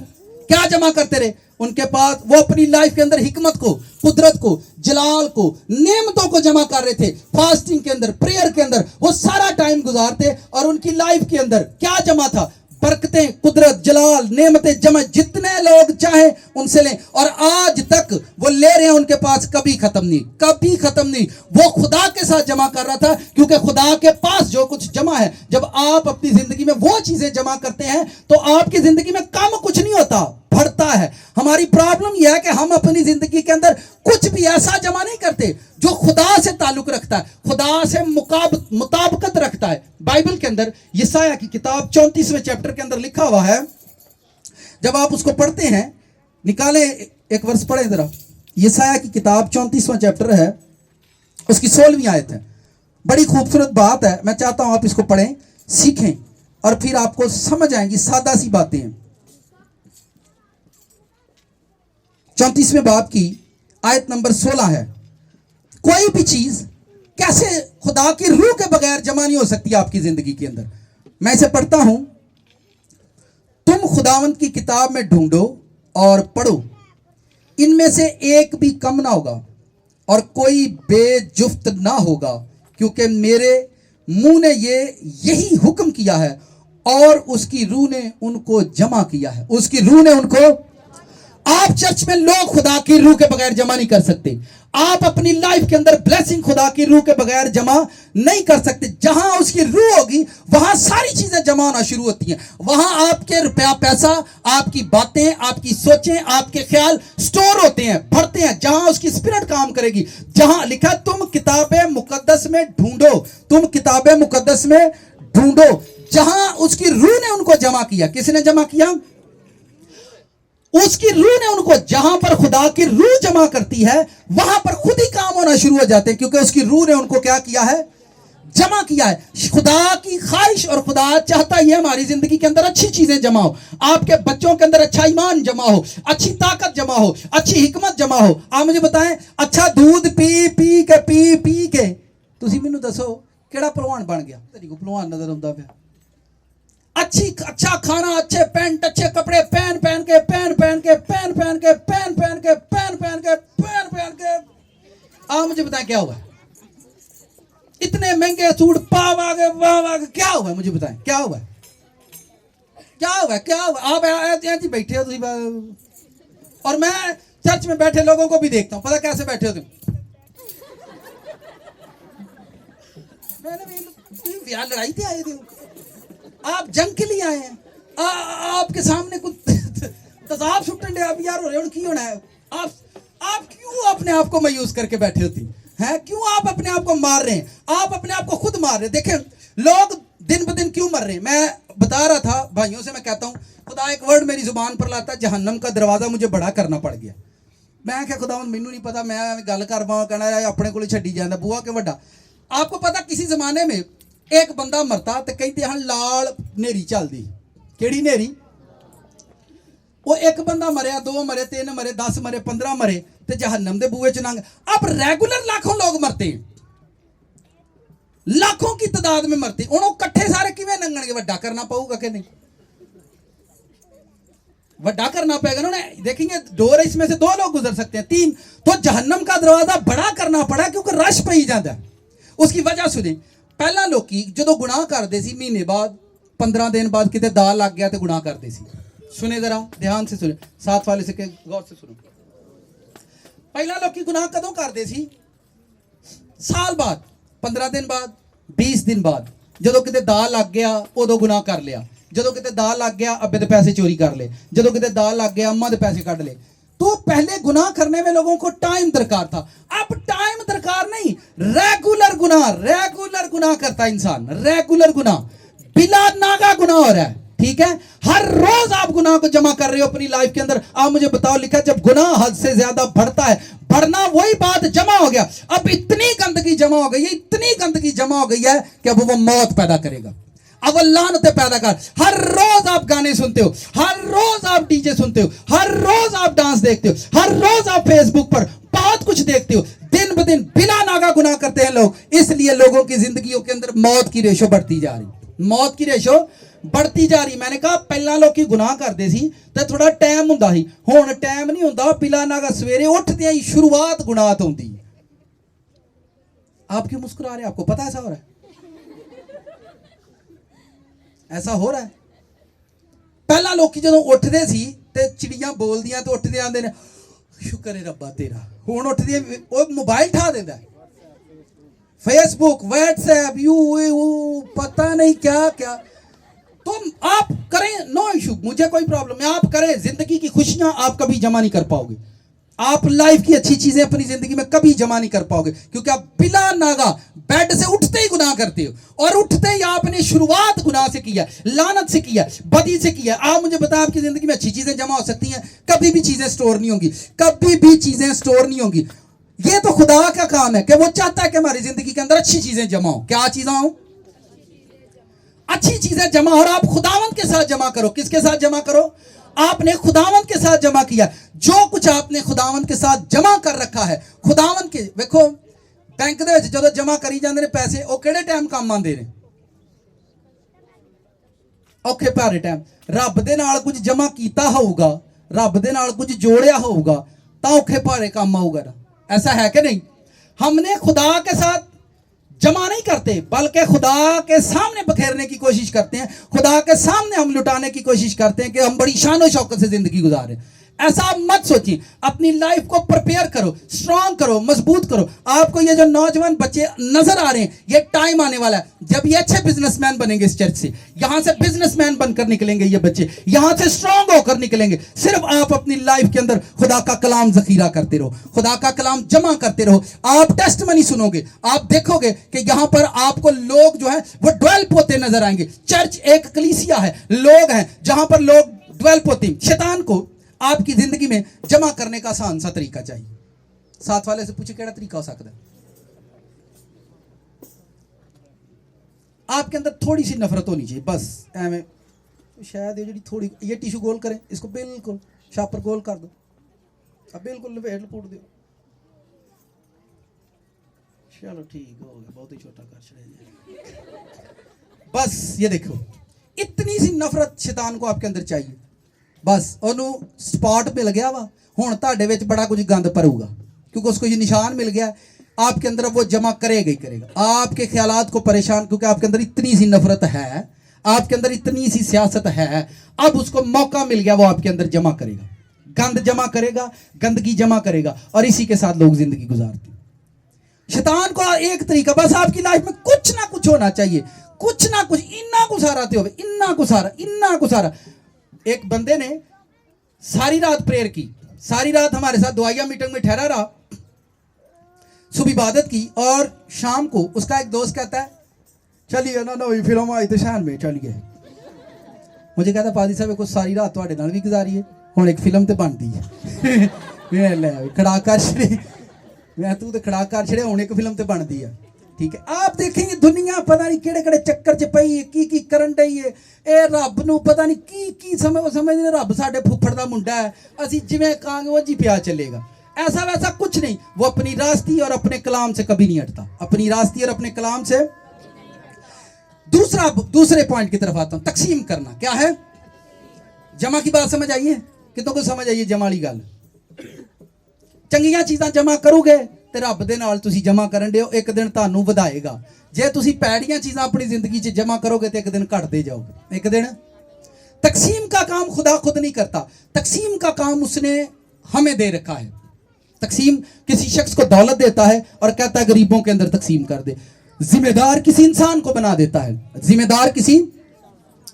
क्या जमा करते रहे? उनके पास, वो अपनी लाइफ के अंदर हिकमत को, कुदरत को, जलाल को, नेमतों को जमा कर रहे थे। फास्टिंग के अंदर, प्रेयर के अंदर वो सारा टाइम गुजारते और उनकी लाइफ के अंदर क्या जमा था? बरकतें, कुदरत, जलाल, नेमतें जमा, जितने लोग चाहे उनसे लें। और आज तक वो ले रहे हैं, उनके पास कभी खत्म नहीं, कभी खत्म नहीं। वो खुदा के साथ जमा कर रहा था, क्योंकि खुदा के पास जो कुछ जमा है, जब आप अपनी जिंदगी में वो चीजें जमा करते हैं तो आपकी जिंदगी में कम कुछ नहीं होता, बढ़ता है। हमारी प्रॉब्लम यह है कि हम अपनी जिंदगी के अंदर कुछ भी ऐसा जमा नहीं करते जो खुदा से ताल्लुक रखता है, खुदा से मुताबिकत रखता है। बाइबल के अंदर यशायाह की किताब 34वें चैप्टर के अंदर लिखा हुआ है, जब आप उसको पढ़ते हैं, निकाले एक वर्ष पढ़े जरा। यशायाह की किताब 34वां चैप्टर है, उसकी 16वीं आयत है। बड़ी खूबसूरत बात है, मैं चाहता हूं आप इसको पढ़ें, सीखें और फिर आपको समझ आएंगी। सादा सी बातें हैं। 34वें बाब की आयत नंबर 16 है, कोई भी चीज कैसे खुदा की रूह के बगैर जमा नहीं हो सकती आपकी जिंदगी के अंदर। मैं इसे पढ़ता हूं, तुम खुदावंत की किताब में ढूंढो और पढ़ो, इनमें से एक भी कम ना होगा और कोई बेजुफ्त ना होगा, क्योंकि मेरे मुंह ने यही हुक्म किया है और उसकी रूह ने उनको जमा किया है। उसकी रूह ने उनको, आप चर्च में लोग खुदा की रूह के बगैर जमा नहीं कर सकते। आप अपनी लाइफ के अंदर ब्लेसिंग खुदा की रूह के बगैर जमा नहीं कर सकते। जहां उसकी रूह होगी वहां सारी चीजें जमा होना शुरू होती हैं। वहां आपके रुपया, पैसा, आपकी बातें, आपकी सोचें, आपके ख्याल स्टोर होते हैं, भरते हैं। जहां उसकी स्पिरिट काम करेगी, जहां लिखा तुम किताबें मुकद्दस में ढूंढो, तुम किताबें मुकद्दस में ढूंढो, जहां उसकी रूह ने उनको जमा किया। किसने जमा किया? उसकी रूह ने उनको, जहां पर खुदा की रूह जमा करती है वहां पर खुद ही काम होना शुरू हो जाते हैं, क्योंकि उसकी रूह ने उनको क्या किया है? जमा किया है। खुदा की ख्वाहिश और खुदा चाहता ही है हमारी जिंदगी के अंदर अच्छी चीजें जमा हो, आपके बच्चों के अंदर अच्छा ईमान जमा हो, अच्छी ताकत जमा हो, अच्छी हिकमत जमा हो। आप मुझे बताएं, अच्छा दूध पी पी के तुसी मैनू दसो केड़ा भलवान बन गया? तेरी को भलवान नजर आउंदा पिया। अच्छा खाना, अच्छे पैंट, अच्छे कपड़े पहन के आप मुझे बताएं क्या हुआ? इतने महंगे सूट वाह क्या हुआ है? मुझे बताएं क्या हुआ है? आप ऐसे बैठे हो और मैं चर्च में बैठे लोगों को भी देखता हूं, पता कैसे बैठे हो तुम? मैंने लड़ाई थी, आए थे आप, जंग के लिए आए हैं, आपके सामने कुछ तजाब छुट्टन आप यार हो रहे हो, क्यों होना है? आप क्यों अपने आप को मायूस करके बैठे होती हैं? क्यों आप अपने आप को मार रहे हैं? आप अपने आप को खुद मार रहे हैं। देखें लोग दिन ब दिन क्यों मर रहे हैं। मैं बता रहा था भाइयों से, मैं कहता हूं खुदा एक वर्ड मेरी जुबान पर लाता, जहन्नम का दरवाजा मुझे बड़ा करना पड़ गया। मैं क्या खुदा मैनू नहीं पता, मैं गल कर पावा, कहना अपने को छड्डी जाता बुआ के वड्डा। आपको पता किसी जमाने में एक बंदा मरता तो कहते हैं लाल नेरी चलती। केड़ी नेरी? वो एक बंदा मरिया, 2 मरे, 3 मरे, 10 मरे, 15 मरे ते जहन्नम दे बूहे च नंग। अब रेगुलर लाखों लोग मरते, लाखों की तादाद में मरते, उन्होंने कट्ठे सारे किवें नंगणगे? वड्डा करना पऊगा कि नहीं? वड्डा करना पड़ेगा ना। देखेंगे डोर इसमें से 2 लोग गुजर सकते हैं, 3। तो जहन्नम का दरवाजा बड़ा करना पड़ा क्योंकि रश पई जाता। उसकी वजह सुने, पहला लोकी जो गुनाह करते सी महीने बाद, 15 दिन बाद किते दाल लग गया तो गुनाह करते सी। सुने जरा ध्यान से सुने, साथ वाले से गौर से सुनो। पहला लोकी गुनाह कदों करते सी? साल बाद, 15 दिन बाद, 20 दिन बाद। जो किते दाल लग गया उदों गुनाह कर लिया, जो किते दाल लग गया अब्बे दे पैसे चोरी कर ले, जो किते दाल लग गया अम्मा दे पैसे कट ले। तो पहले गुनाह करने में लोगों को टाइम दरकार था, अब टाइम दरकार नहीं, रेगुलर गुनाह करता इंसान, रेगुलर गुनाह, बिला नागा गुनाह हो रहा है। ठीक है, हर रोज आप गुनाह को जमा कर रहे हो अपनी लाइफ के अंदर। आप मुझे बताओ, लिखा जब गुनाह हद से ज्यादा बढ़ता है, बढ़ना वही बात जमा हो गया। अब इतनी गंदगी जमा हो गई है, इतनी गंदगी जमा हो गई है कि अब वो मौत पैदा करेगा, अब लानतें पैदा कर। हर रोज आप गाने सुनते हो, हर रोज आप डीजे सुनते हो, हर रोज आप डांस देखते हो, हर रोज आप फेसबुक पर बहुत कुछ देखते हो। दिन ब दिन बिना नागा गुनाह करते हैं लोग, इसलिए लोगों की जिंदगियों के अंदर मौत की रेशो बढ़ती जा रही, मौत की रेशो बढ़ती जा रही। मैंने कहा पहला लोग गुनाह करते सी तो थोड़ा टाइम हुंदा सी, हुण टाइम नहीं हुंदा। पिला नागा सवेरे उठते ही शुरुआत गुनाह तो होंदी। आप क्यों मुस्कुरा रहे? आपको पता ऐसा हो रहा है? ऐसा हो रहा है। पहला लोग जो उठते सी ते चिड़ियां बोलदियां तो उठते आंदे ने शुक्र है रब्बा तेरा। हुण उठदी वो मोबाइल ठा देता है, फेसबुक, व्हाट्सएप, यू पता नहीं क्या क्या। तो आप करें, नो इशू, मुझे कोई प्रॉब्लम है, आप करें। जिंदगी की खुशियां आप कभी जमा नहीं कर पाओगे। आप लाइफ की अच्छी चीजें अपनी जिंदगी में कभी जमा नहीं कर पाओगे, क्योंकि आप बिला नागा बेड से उठते ही गुनाह करते हो, और उठते ही आपने शुरुआत गुनाह से किया, लानत से किया, बदी से किया। आप मुझे बताएं, आपकी जिंदगी में अच्छी चीजें जमा हो सकती हैं? कभी भी चीजें स्टोर नहीं होंगी, कभी भी चीजें स्टोर नहीं होंगी। ये तो खुदा का काम है कि वो चाहता है कि हमारी जिंदगी के अंदर अच्छी चीजें जमा हो। क्या चीजें हो? अच्छी चीजें जमा। और आप खुदावंत के साथ जमा करो। किसके साथ जमा करो? आपने खुदावंत के साथ जमा किया। जो कुछ आपने खुदावंत के साथ जमा कर रखा है, खुदावंत के, देखो बैंक दे विच जदों जमा करी जांदे ने पैसे, वो किहड़े टाइम काम आंदे ने? औखे भारे टाइम। रब दे नाल कुछ जमा कीता होगा, रब दे नाल कुछ जोड़िया होगा, तां औखे भारे काम आऊगा ना। ऐसा है कि नहीं? हमने खुदा के साथ जमा नहीं करते, बल्कि खुदा के सामने बखेरने की कोशिश करते हैं। खुदा के सामने हम लुटाने की कोशिश करते हैं कि हम बड़ी शान और शौकत से जिंदगी गुजारें। ऐसा आप मत सोचिए। अपनी लाइफ को प्रिपेयर करो, स्ट्रांग करो, मजबूत करो। आपको ये जो नौजवान बच्चे नजर आ रहे हैं, ये टाइम आने वाला है जब ये अच्छे बिजनेसमैन बनेंगे। इस चर्च से, यहां से बिजनेसमैन बनकर निकलेंगे ये बच्चे, यहां से स्ट्रांग होकर निकलेंगे। सिर्फ आप अपनी लाइफ के अंदर खुदा का कलाम जखीरा करते रहो, खुदा का कलाम जमा करते रहो। आप टेस्टमनी सुनोगे, आप देखोगे कि यहां पर आपको लोग जो है वो डेवलप होते नजर आएंगे। चर्च एक कलीसिया है, लोग हैं जहां पर लोग डेवलप होते हैं। शैतान को आपकी जिंदगी में जमा करने का आसान सा तरीका चाहिए। साथ वाले से पूछे, केड़ा तरीका हो सकता है? आपके अंदर थोड़ी सी नफरत होनी चाहिए, बस एवं। शायद ये थोड़ी, ये टिश्यू गोल करें, इसको बिल्कुल शापर गोल कर दो, अब बिल्कुल लपेट लपूट दो। चलो ठीक हो गया, बहुत ही छोटा कर छड़े। बस ये देखो, इतनी सी नफरत शैतान को आपके अंदर चाहिए। बस ਉਹਨੂੰ स्पॉट मिल गया वा, हुण ਤੁਹਾਡੇ ਵਿੱਚ बड़ा कुछ गंद भरूगा, क्योंकि उसको ये निशान मिल गया आपके अंदर। अब वो जमा करेगा ही करेगा आपके ख्यालात को परेशान, क्योंकि आपके अंदर इतनी सी नफरत है, आपके अंदर इतनी सी सियासत है। अब उसको मौका मिल गया, वो आपके अंदर जमा करेगा, गंद जमा करेगा, गंदगी जमा करेगा, और इसी के साथ लोग जिंदगी गुजारते हैं। शैतान को एक तरीका, बस आपकी लाइफ में कुछ ना कुछ होना चाहिए, कुछ ना कुछ, इन्ना कुछ आ रहा हो, इन्ना कुछ आ रहा, इन्ना कुछ आ रहा। एक बंदे ने सारी रात प्रेयर की, सारी रात हमारे साथ दुआया मीटिंग में ठहरा रहा, सुबह इबादत की, और शाम को उसका एक दोस्त कहता है चलिए ना नवी फिल्म आई तो शहर में चलिए। मुझे कहता पादी साहब कुछ सारी रात थोड़े नाल भी गुजारी है, हुण एक फिल्म तो बनती है। मैं लै खड़ा कर छड़े, मैं तू तो खड़ा कर छड़े, हुण एक फिल्म तो बनती है। ठीक है, आप देखेंगे दुनिया पता नहीं किहड़े किहड़े चक्कर च पई है, की करन डई है। ये रब नूं पता नहीं की समझदे, रब साडे फुफड़ दा मुंडा है, असीं जिवें कहांगे वो जी पिया चलेगा। ऐसा वैसा कुछ नहीं। वो अपनी रास्ती और अपने कलाम से कभी नहीं हटता, अपनी रास्ती और अपने कलाम से। दूसरे पॉइंट की तरफ आता हूं, तकसीम करना। क्या है? जमा की बात समझ आइए? कितों को समझ आइए जमा वाली गल? चंगियां चीज़ां जमा करोगे तो रब दे नाल तुसीं जमा करन दे, एक दिन तुहानूं वधाएगा। जे तुसीं पैड़ियां चीज़ां अपनी जिंदगी च जमा करोगे तो एक दिन घटते जाओगे, एक दिन। तकसीम का काम खुदा खुद नहीं करता, तकसीम का काम उसने हमें दे रखा है। तकसीम किसी शख्स को दौलत देता है और कहता है गरीबों के अंदर तकसीम कर दे। जिम्मेदार किसी इंसान को बना देता है, जिम्मेदार किसी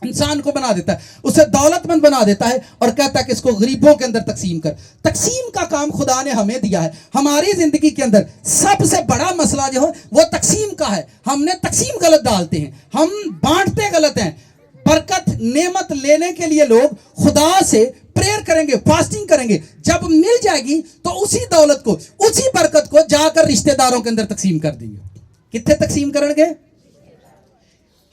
इंसान को बना देता है, उसे दौलतमंद बना देता है और कहता है कि इसको गरीबों के अंदर तकसीम कर। तकसीम का काम खुदा ने हमें दिया है। हमारी जिंदगी के अंदर सबसे बड़ा मसला जो है वो तकसीम का है। हमने तकसीम गलत डालते हैं, हम बांटते गलत हैं। बरकत नेमत लेने के लिए लोग खुदा से प्रेयर करेंगे, फास्टिंग करेंगे, जब मिल जाएगी तो उसी दौलत को, उसी बरकत को जाकर रिश्तेदारों के अंदर तकसीम कर देंगे। कितने तकसीम करेंगे?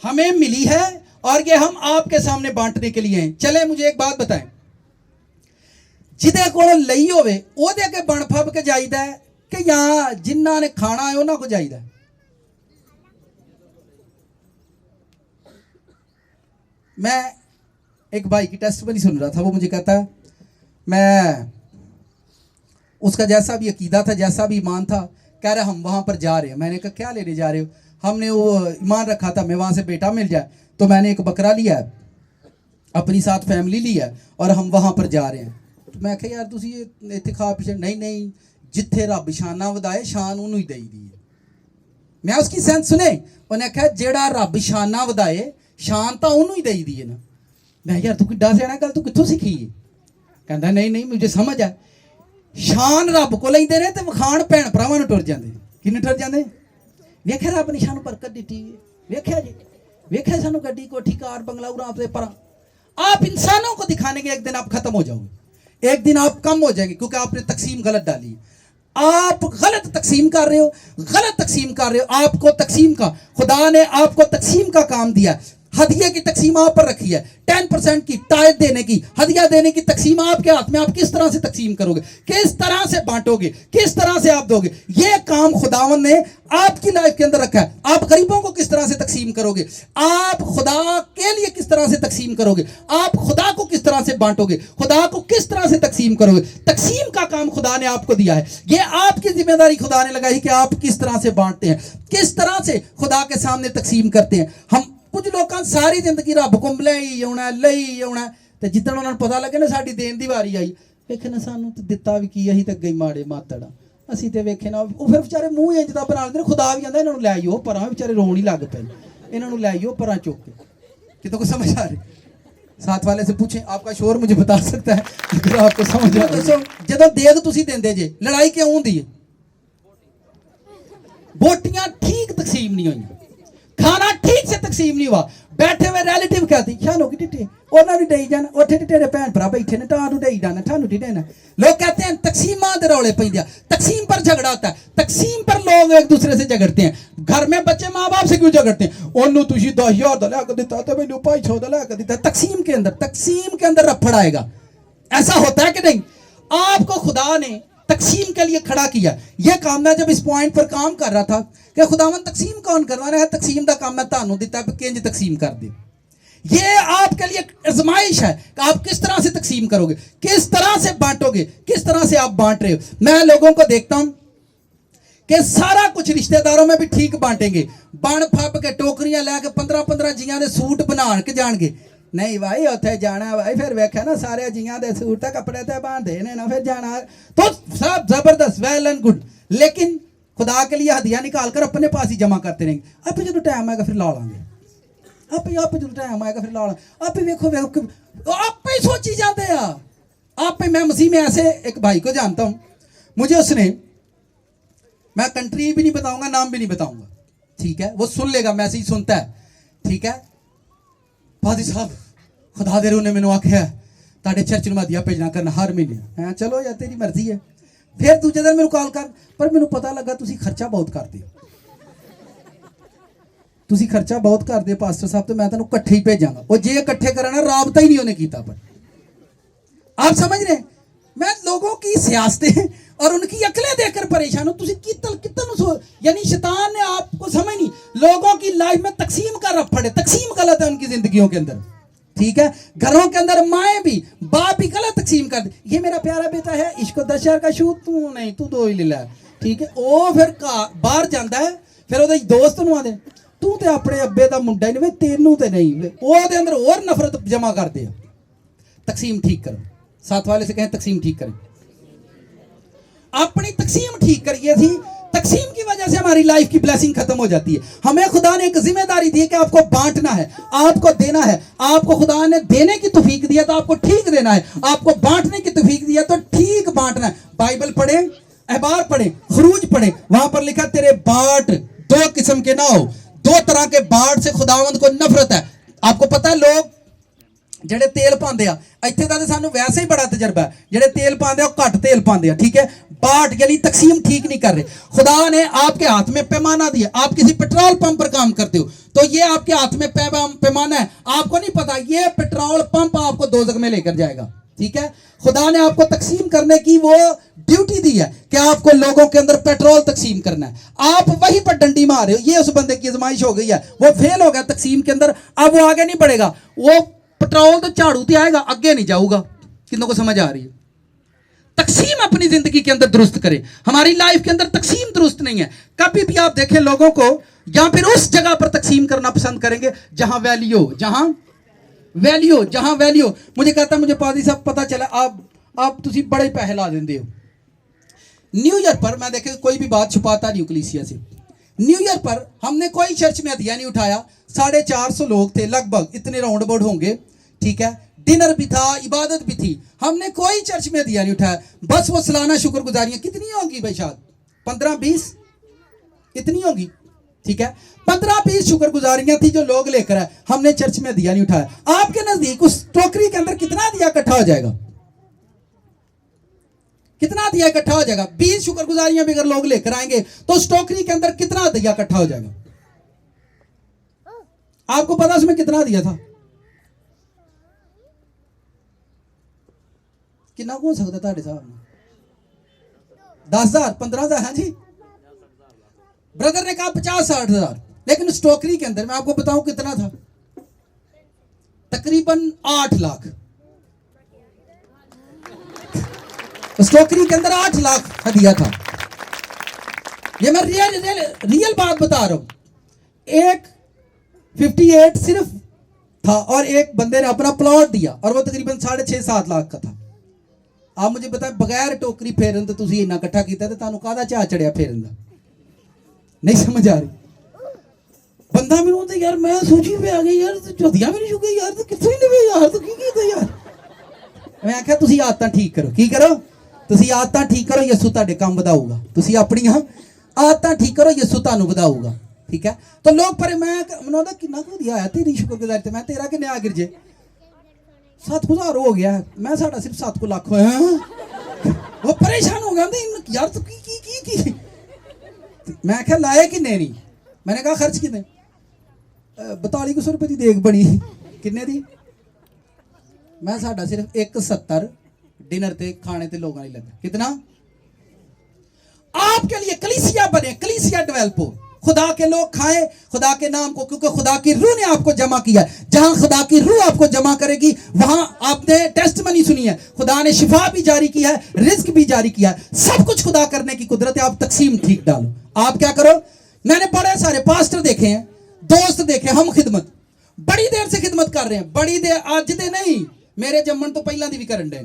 हमें मिली है और ये हम आपके सामने बांटने के लिए हैं। चले मुझे एक बात बताएं, जिदे को लई होवे ओदे अगे बन फब के जाईदा है कि या जिन्ना ने खाना है उन्हां को जाईदा है? मैं एक भाई की टेस्टमनी सुन रहा था, वो मुझे कहता है मैं उसका जैसा भी अकीदा था, जैसा भी ईमान था, कह रहा हम वहाँ पर जा रहे हैं। मैंने कहा क्या लेने जा रहे हो? हमने वो ईमान रखा था मैं वहाँ से बेटा मिल जाए, तो मैंने एक बकरा लिया है, अपनी साथ फैमिली ली है और हम वहाँ पर जा रहे हैं। तो मैं कहा यार तुसी इत्थे खा पीछे, नहीं नहीं जिथे रब शाना वधाए शान उन्होंने ही दई दी है। मैं उसकी सेंस सुने, उन्हें कहा जेड़ा रब शाना वधाए शान तो उन्होंने ही दई दी है ना। मैं यार तू किड्डा सियाना गल तू कित्थों सीखी है? कहता नहीं नहीं मुझे समझ है, शान रब को लेंदे ने ते वखाण भैन भरावां नूं टुर जांदे। किन्ने टुर जांदे? वेख्या रब ने सानूं बरकत दित्ती है, वेख्या जी, वेख्या सानूं गड्डी कोठी कार बंगला उरा आपदे पर। आप इंसानों को दिखाने के एक दिन आप खत्म हो जाओगे, एक दिन आप कम हो जाएंगे, क्योंकि आपने तकसीम गलत डाली। आप गलत तकसीम कर रहे हो, गलत तकसीम कर रहे हो। आपको तकसीम का, खुदा ने आपको तकसीम का काम दिया। हदिया की तकसीम आप पर रखी है, 10% की टाइट देने की, हदिया देने की तकसीम आपके हाथ में। आप किस तरह से तकसीम करोगे, किस तरह से बांटोगे, किस तरह से आप दोगे, ये काम खुदावन ने आपकी लाइफ के अंदर रखा है। आप गरीबों को किस तरह से तकसीम करोगे, आप खुदा के लिए किस तरह से तकसीम करोगे, आप खुदा को किस तरह से बांटोगे, खुदा को किस तरह से तकसीम करोगे। तकसीम का काम खुदा ने आपको दिया है, ये आपकी जिम्मेदारी खुदा ने लगाई कि आप किस तरह से बांटते हैं, किस तरह से खुदा के सामने तकसीम करते हैं। हम कुछ लोग सारी जिंदगी रब को लई आना ते जिद्दण उन्होंने पता लगे ना साडी देन दी वारी आई, वेखे ना सानू ते दित्ता भी की, असीं ते गई माड़े मातड़, असीं ते वेखे ना। वो फिर बेचारे मूँह इंज दा बना लेंदे, खुदा भी आंदा इन्हां नूं लै आइयो परां, बेचारे रोण ही लग पे, इन्हां नूं लै आइयो परां चुक के। कितों को समझ आ रही? साथ वाले से पूछें, आपका शोर मुझे बता सकता है अगर आपको समझ आ रही। जदों देग तुसीं देंदे जे, लड़ाई क्यों हुंदी है? बोटियां ठीक तकसीम नहीं हुई, खाना ठीक से तकसीम नहीं हुआ, बैठे हुए रिलेटिव कहते शानो की टिटे ओना भी दई जाना, ओठे तेरे भैन भरा बैठे ने टानू दई जाना, ठानू दी देना। लोग कहते हैं तकसीमां दे रौले पैंदे, तकसीम पर झगड़ा होता है, तकसीम पर लोग एक दूसरे से झगड़ते हैं। घर में बच्चे माँ बाप से क्यों झगड़ते हैं? ओनू तुसी 10,000 दा लैके दित्ता ते मैनू 500 दा लैके दित्ता। तकसीम के अंदर रफड़ आएगा। ऐसा होता है कि नहीं? आपको खुदा ने तकसीम के लिए खड़ा किया। यह काम मैं जब इस पॉइंट पर काम कर रहा था कि खुदावन तकसीम कौन करवा रहा है, तकसीम का काम मैं तानू दिता किंज तकसीम कर दे। ये आपके लिए आजमाइश है कि आप किस तरह से तकसीम करोगे, किस तरह से बांटोगे, किस तरह से आप बांट रहे हो। मैं लोगों को देखता हूं कि सारा कुछ रिश्तेदारों में भी ठीक बांटेंगे, बन फप के टोकरियां लैके 15-15 जियां दे सूट बना के जाएंगे। नहीं भाई उत्थे जाना भाई, फिर वेख्या ना सारे जियां दे सूट ते कपड़े ते बांधे ने ना, फिर जाना तो सब जबरदस्त, वेल एंड गुड। लेकिन खुदा के लिए हदिया निकाल कर अपने पास ही जमा करते रहेंगे। आप जो टाइम आएगा फिर ला लांगे, आप जो टाइम आएगा फिर ला लांगे। आप वेखो आप ही सोची जाते हैं आप। मैं मसीह में ऐसे एक भाई को जानता हूं, मुझे उसने, मैं कंट्री भी नहीं बताऊंगा, नाम भी नहीं बताऊंगा, ठीक है, वो सुन लेगा, मैसेज सुनता है, ठीक है। पादी साहब खुदा दे ने मैनू आख्या ताड़े चर्च में हदिया भेजना करना हर महीने। हाँ चलो यार तेरी मर्जी है। फिर दूजे दिन मैनू कॉल कर, पर मैनू पता लगा तुसी खर्चा बहुत करते हो, तुसी खर्चा बहुत करते हो पास्टर साहब, तो मैं तेन कट्ठे ही भेजांगा। वो जे कट्ठे कराना राबता ही नहीं उन्हें किया। पर आप समझ रहे, मैं लोगों की सियासतें और उनकी अकलें देखकर परेशान हूं। कितन यानी शैतान ने आपको समझ नहीं, लोगों की लाइफ में तकसीम का रफड़ है, तकसीम गलत है उनकी जिंदगियों के अंदर, ठीक है। घरों के अंदर माएँ भी बाप भी गलत तकसीम कर दे। ये मेरा प्यारा बेटा है, इसको 10,000 का शूट, तू नहीं तू 2 ही ले ला, ठीक है। वो फिर बाहर जाता है, फिर वो दोस्त नूं आदे तू तो अपने अब्बे का मुंडा नहीं, तेनू तो नहीं, वो अंदर और नफरत जमा करते हैं। तकसीम ठीक करो, साथ वाले से कहें तकसीम ठीक करें, अपनी तकसीम ठीक करिए। थी तकसीम की वजह से हमारी लाइफ की ब्लेसिंग खत्म हो जाती है। हमें खुदा ने एक जिम्मेदारी दी है कि आपको बांटना है, आपको देना है। आपको खुदा ने देने की तौफीक दिया तो आपको ठीक देना है, आपको बांटने की तौफीक दिया तो ठीक बांटना है। बाइबल पढ़े, अहबार पढ़े, खरूज पढ़े, वहां पर लिखा तेरे बाट 2 किस्म के ना हो। 2 तरह के बाट से खुदावंद को नफरत है। आपको पता है लोग ਜਿਹੜੇ तेल पाते हैं, इतने का तो सानू वैसे ही बड़ा तजर्बा है, ਜਿਹੜੇ तेल पाते हैं घट तेल पाते हैं, ठीक है। बाट यानी तकसीम ठीक नहीं कर रहे। खुदा ने आपके हाथ में पैमाना दिया, आप किसी पेट्रोल पंप पर काम करते हो तो ये आपके हाथ में पैमाना है, आपको नहीं पता ये पेट्रोल पंप आपको दोजख में लेकर जाएगा। ठीक है, खुदा ने आपको तकसीम करने की वो ड्यूटी दी है कि आपको लोगों के अंदर पेट्रोल तकसीम करना है। आप वहीं पर डंडी मार रहे हो। ये उस बंदे की आजमाइश हो गई है, वो फेल हो गया तकसीम के अंदर, अब वो आगे नहीं बढ़ेगा। वो पेट्रोल तो झाड़ू ते आएगा, आगे नहीं जाऊगा। कितनों को समझ आ रही है? तकसीम अपनी जिंदगी के अंदर दुरुस्त करें। हमारी लाइफ के अंदर तकसीम दुरुस्त नहीं है। कभी भी आप देखें लोगों को या फिर उस जगह पर तकसीम करना पसंद करेंगे जहां वैल्यू, जहां वैल्यू। मुझे कहता, मुझे पादी साहब पता चला आप तुसी बड़े पैसे ला देंगे हो। न्यू ईयर पर मैं देखे कोई भी बात छुपाता नहीं हूं कलीसिया से। न्यू ईयर पर हमने कोई चर्च में हदिया नहीं उठाया। 450 लोग थे लगभग, इतने राउंड अबाउट होंगे, ठीक है। डिनर भी था, इबादत भी थी, हमने कोई चर्च में हदिया नहीं उठाया। बस वो सालाना शुक्रगुजारियां कितनी होंगी भाई, शायद 15-20 इतनी होगी, ठीक है। 15-20 शुक्रगुजारियां थी जो लोग लेकर आए, हमने चर्च में दिया नहीं उठाया। आपके नजदीक उस टोकरी के अंदर कितना दिया इकट्ठा हो जाएगा? कितना दिया इकट्ठा हो जाएगा? 20 शुक्रगुजारियां भी अगर लोग लेकर आएंगे तो उस टोकरी के अंदर कितना दिया इकट्ठा हो जाएगा? आपको पता उसमें कितना दिया था? कितना हो सकता था साहब? 10,000, 15,000? हाँ जी, ब्रदर ने कहा 50-60,000। लेकिन उस टोकरी के अंदर मैं आपको बताऊं कितना था, तकरीबन 8 लाख। उस टोकरी के अंदर 8 लाख हदिया था। ये मैं रियल बात बता रहा हूं। एक 58 सिर्फ था और एक बंदे ने अपना प्लॉट दिया और वो तकरीबन 6.5-7 लाख का था। आप मुझे बताएं, बगैर टोकरी फेरन तो तुसी इन्ना इकट्ठा किया तो तुहानू काहदा चाह चढ़िया फेरन दा? नहीं समझ आ रही? बंदा मैनू कहता यार मैं सोची पे आ गई यार, हदिया भी नहीं चुकी यार, तो कित्थों ही नहीं यार, तो की कीता यार? मैं आख्या तुसी आदतां ठीक करो। की करो? तुसी आदतां ठीक करो, यसू तुहाडे काम वधाऊगा। तुसी अपनी आदतां ठीक करो, यसू तुहानू वधाऊगा, ठीक है। तो लोग पर मैं मनादा किन्ना को दिया है तेरी शुक्रगुजारी ते मैं तेरा किन्ने आ गिरजे 7,000 हो गया, मैं साढ़ा सिर्फ 7 लाख होया। वो परेशान हो गया यार, तू की मैं क्या लाया किन्ने नहीं? मैंने कहा खर्च किन्ने? 4200 रुपए की देख बनी। किन्ने दी? मैं साढ़ा सिर्फ 170 डिनर ते खाने ते लोगों नहीं लगा। कितना? आपके लिए कलीसिया बने, कलीसिया डेवलप हो, खुदा के लोग खाएं खुदा के नाम को, क्योंकि खुदा की रूह ने आपको जमा किया। जहां खुदा की रूह आपको जमा करेगी वहां आपने टेस्टमनी सुनी है, खुदा ने शिफा भी जारी की है, रिस्क भी जारी किया है, सब कुछ खुदा करने की कुदरत है। आप तकसीम ठीक डालो। आप क्या करो? मैंने बड़े सारे पास्टर देखे हैं, दोस्त देखे, हम खिदमत बड़ी देर से खिदमत कर रहे हैं, बड़ी देर आज दे नहीं, मेरे जम्मन तो पहला दी भी करन डे,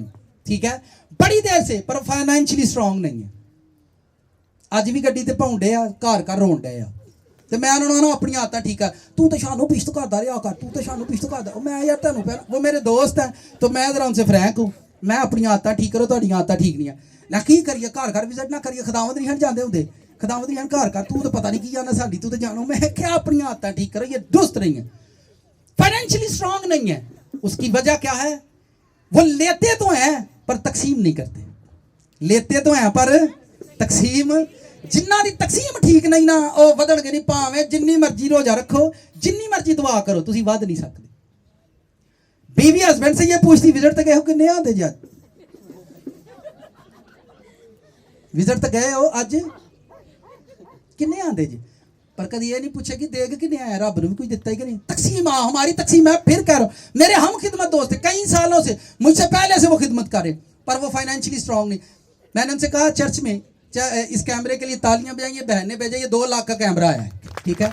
ठीक है, बड़ी देर से, पर फाइनेंशियली स्ट्रांग नहीं है। अज भी गड्डी ते पौंडे आ, घर घर रोन डे आ, ते मैं उन्होंने ना अपनी आदतां ठीक कर, तू तो शानू पिछत करदा रहा कर, तू तो शानू पिछत करदा। मैं यार तेनू पहला, वो मेरे दोस्त है तो मैं जरा उनसे फ्रैंक हूँ, मैं अपनी आदतां ठीक करो, तुहाडियां आदतां ठीक नहीं है ना। की करिए? घर घर विजिट ना करिए, खदावत नहीं हन जाते होंगे, खदावत नहीं हन घर घर, तू तो पता नहीं की जाना साडी, तू तो जानो। मैं क्या अपनी आदतां ठीक करो, ये दुरुस्त नहीं है, फाइनेंशियली स्ट्रांग नहीं है। उसकी वजह क्या है? वो लेते तो हैं पर तकसीम नहीं करते, लेते तो हैं पर तकसीम, जिन्ना दी तकसीम ठीक नहीं ना ਉਹ ਵਧਣਗੇ नहीं, ਭਾਵੇਂ जिन्नी मर्जी रोजा रखो, जिन्नी मर्जी दुआ करो, तुसी वध नहीं सकते। बीवी हस्बैंड से ये पूछती विजिट तक गए हो किन्ने आंदे जी? विजिट तक गए हो अज किन्ने आंदे जी? पर कभी ये नहीं पूछेगी देख किन्ने आया, रब ने भी कुछ दिता ही कि नहीं। तकसीम, हाँ हमारी तकसीम है। फिर कह रहा हूं, मेरे हम खिदमत दोस्त है कई सालों से, मुझसे पहले से वो खिदमत करे, पर वो फाइनेंशियली स्ट्रांग नहीं। मैंने उनसे कहा चर्च में इस कैमरे के लिए तालियां बजाइए, बहन ने भेजा, ये 2 लाख का कैमरा आया है, ठीक है।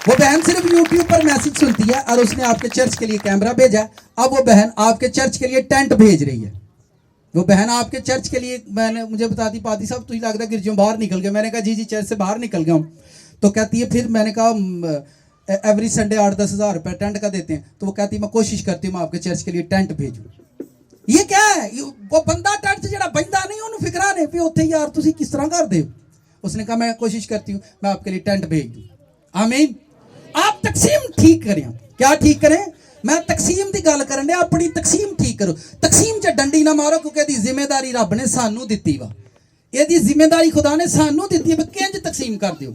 वो बहन सिर्फ यूट्यूब पर मैसेज सुनती है और उसने आपके चर्च के लिए कैमरा भेजा। अब वो बहन आपके चर्च के लिए टेंट भेज रही है। वो बहन आपके चर्च के लिए, मैंने मुझे बताती पादी साहब तुझे लगता है गिरजों बाहर निकल गए। मैंने कहा जी जी चर्च से बाहर निकल गया हूँ। तो कहती है फिर मैंने कहा एवरी संडे 8-10 हज़ार रुपये टेंट का देते हैं। तो वो कहती है मैं कोशिश करती हूँ मैं आपके चर्च के लिए टेंट भेजूँ। ये क्या है? वो बंदा टेंट जरा बंदा नहीं, उन्होंने फिक्रा ने भी उत्थे यार तुसी किस तरह कर दे। उसने कहा मैं कोशिश करती हूँ मैं आपके लिए टेंट भेज दूँ। आमीन। आप तकसीम ठीक करें। क्या ठीक करें? मैं तकसीम की गल करन डे, अपनी तकसीम ठीक करो। तकसीम च डंडी ना मारो, क्योंकि इसकी जिम्मेदारी रब ने सानू दी वा, ये जिम्मेदारी खुदा ने सानू दी है। किंज तकसीम कर दो,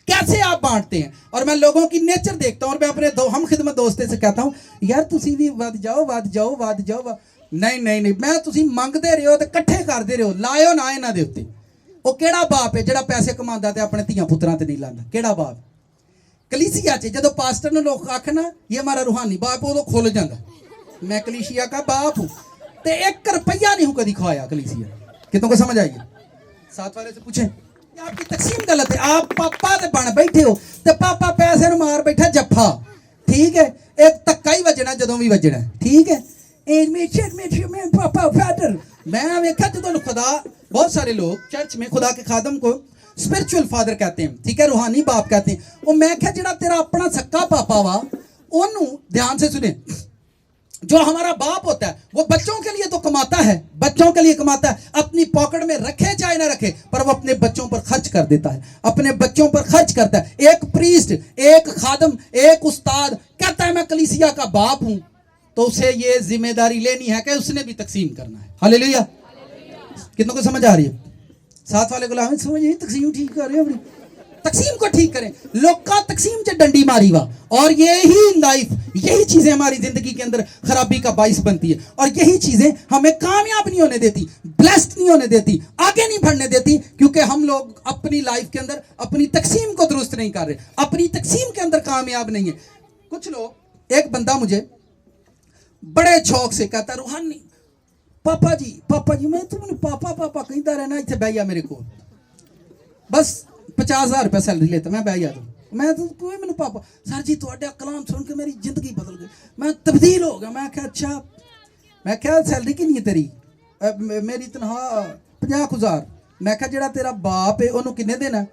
कैसे आप बांटते हैं। और मैं लोगों की नेचर देखता हूँ और मैं अपने हम खिदमत दोस्तों से कहता हूँ यार तुसी भी वध जाओ वध जाओ वध जाओ। नहीं नहीं नहीं, मैं ਤੁਸੀਂ ਮੰਗਦੇ ਰਹੋ ਤੇ ਇਕੱਠੇ ਕਰਦੇ ਰਹੋ, ਲਾਇਓ ਨਾ ਇਹਨਾਂ ਦੇ ਉੱਤੇ। ਉਹ ਕਿਹੜਾ ਬਾਪ ਹੈ ਜਿਹੜਾ ਪੈਸੇ ਕਮਾਉਂਦਾ ਤੇ ਆਪਣੇ ਧੀਆਂ ਪੁੱਤਰਾਂ ਤੇ ਨਹੀਂ ਲਾਉਂਦਾ? ਕਿਹੜਾ ਬਾਪ? ਕਲੀਸਿਆ 'ਚ ਜਦੋਂ ਪਾਸਟਰ ਨੂੰ ਲੋਕ ਆਖਣ ਇਹ ਹਮਾਰਾ रूहानी बाप, ਉਦੋਂ ਖੁੱਲ ਜਾਂਦਾ मैं कलीसिया का बाप हूँ। ते 1 रुपया नहीं हूँ कभी खवाया कलीसिया। कितनों को समझ आई? साथ वाले से पूछे आपकी तकसीम गलत है, आप पापा ते बन बैठे हो ते पापा पैसे न मार बैठा जफ्फा, ठीक है? एक धक्का ही वजना जदों भी वजना, ठीक है? पापा फादर मैं वेखा जो खुदा, बहुत सारे लोग चर्च में खुदा के खादम को स्पिरिचुअल फादर कहते हैं, ठीक है, रूहानी बाप कहते हैं। वो मैं क्या जिहड़ा तेरा अपना सक्का पापा वा, ओनू ध्यान से सुने, जो हमारा बाप होता है वो बच्चों के लिए तो कमाता है, बच्चों के लिए कमाता है, अपनी पॉकेट में रखे चाहे ना रखे, पर वो अपने बच्चों पर खर्च कर देता है, अपने बच्चों पर खर्च करता है। एक प्रीस्ट, एक खादम, एक उस्ताद कहता है मैं कलीसिया का बाप हूं, तो उसे ये जिम्मेदारी लेनी है कि उसने भी तकसीम करना है। हालेलुया। कितनों को समझ आ रही है? साथ वाले को हमें समझ नहीं, तकसीम ठीक कर रहे हो, अपनी तकसीम को ठीक करें। लोग का तकसीम से डंडी मारी हुआ, और यही लाइफ, यही चीजें हमारी जिंदगी के अंदर खराबी का बाइस बनती है, और यही चीजें हमें कामयाब नहीं होने देती, ब्लेस्ड नहीं होने देती, आगे नहीं बढ़ने देती, क्योंकि हम लोग अपनी लाइफ के अंदर अपनी तकसीम को दुरुस्त नहीं कर रहे, अपनी तकसीम के अंदर कामयाब नहीं है। कुछ लोग, एक बंदा मुझे बड़े शौक से कहता, रूहानी पापा जी मैं तुमने पापा पापा कहता रहना, इतने बह मेरे को बस 50,000 रुपया सैलरी लेता, मैं बह जाता, मैं तो कोई मैंने पापा सर जी थोड़ा कलाम सुन के मेरी जिंदगी बदल गई, मैं तब्दील हो गया। मैं क्या अच्छा, मैं क्या सैलरी कितनी है तेरी? मेरी तनख्वाह 50,000। मैं क्या जरा तेरा बाप है उन्होंने किन्ने देना?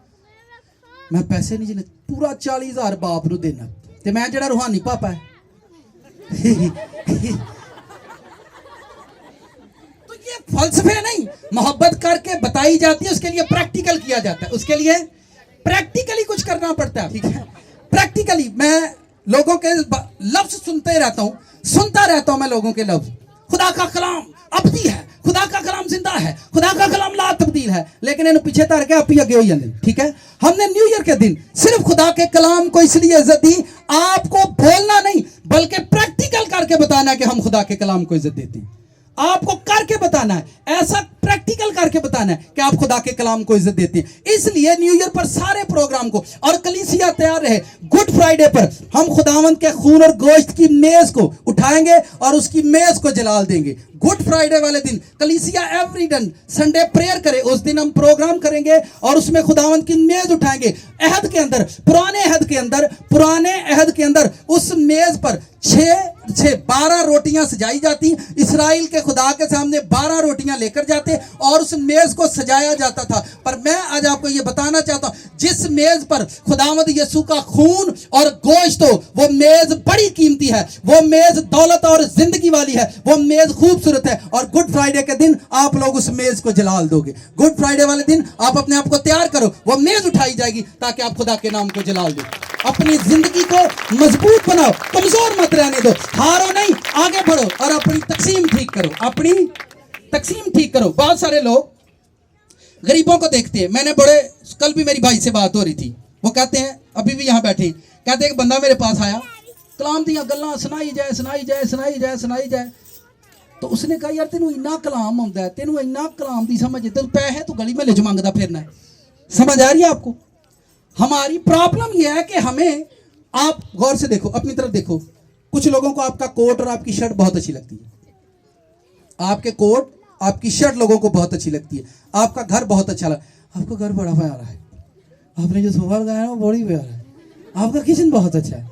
मैं पैसे नहीं देने, पूरा 40,000 बाप नूं देना, ते मैं जरा रूहानी पापा है। तो ये फलसफे नहीं, मोहब्बत करके बताई जाती है, उसके लिए प्रैक्टिकल किया जाता है, उसके लिए प्रैक्टिकली कुछ करना पड़ता है, ठीक है? प्रैक्टिकली मैं लोगों के लफ्ज सुनता रहता हूं मैं लोगों के लफ्ज। खुदा का कलाम अबदी है, खुदा का कलाम जिंदा है, खुदा का कलाम ला तब्दील है, लेकिन इन पीछे तार के आप ही आगे हो जाते, ठीक है? हमने न्यू ईयर के दिन सिर्फ खुदा के कलाम को इसलिए इज्जत दी, आपको बोलना नहीं बल्कि प्रैक्टिकल करके बताना है कि हम खुदा के कलाम को इज्जत देते हैं। आपको करके बताना है, ऐसा प्रैक्टिकल करके बताना है कि आप खुदा के कलाम को इज्जत देते हैं। इसलिए न्यू ईयर पर सारे प्रोग्राम को, और कलीसिया तैयार रहे, गुड फ्राइडे पर हम खुदावंद के खून और गोश्त की मेज को उठाएंगे और उसकी मेज को जलाल देंगे। गुड फ्राइडे वाले दिन कलीसिया एवरी डन संडे प्रेयर करे, उस दिन हम प्रोग्राम करेंगे और उसमें खुदावंद की मेज उठाएंगे। अहद के अंदर, पुराने अहद के अंदर उस मेज पर 12 रोटियां सजाई जाती, इस्राएल के खुदा के सामने 12 रोटियां लेकर जाते और उस मेज को सजाया जाता था। पर मैं आज आपको ये बताना चाहता हूं, जिस मेज पर खुदावंद यीशु का खून और गोश्त हो, वो मेज बड़ी कीमती है, वो मेज दौलत और जिंदगी वाली है, वो मेज खूबसूरत है। और गुड फ्राइडे के दिन आप लोग उस मेज को जलाल दोगे। गुड फ्राइडे वाले दिन आप अपने आप को तैयार करो, वो मेज उठाई जाएगी ताकि आप खुदा के नाम को जलाल दो। अपनी जिंदगी को मजबूत बनाओ, कमजोर मत रहने दो, हारो नहीं, आगे बढ़ो और अपनी तकसीम ठीक करो, अपनी तकसीम ठीक करो। बहुत सारे लोग गरीबों को देखते हैं। मैंने कल भी मेरी भाई से बात हो रही थी, वो कहते हैं, अभी भी यहाँ बैठे, कहते हैं एक बंदा मेरे पास आया, कलाम दियां गल्लां सुनाई जाए, तो उसने कहा यार तेनू इन्ना कलाम आउंदा है, तेनू इन्ना कलाम दी समझ है, तेनू पैसे तू गली महल्ले च मंगदा फिरना है। समझ आ रही है आपको? हमारी प्रॉब्लम यह है कि हमें, आप गौर से देखो, अपनी तरफ देखो, कुछ लोगों को आपका कोट और आपकी शर्ट बहुत अच्छी लगती है, आपके कोट आपकी शर्ट लोगों को बहुत अच्छी लगती है, आपका घर बहुत अच्छा लगा, आपका घर बड़ा प्यारा है, आपने जो सोफा लगाया है वो बड़ी प्यारा है, आपका किचन बहुत अच्छा है,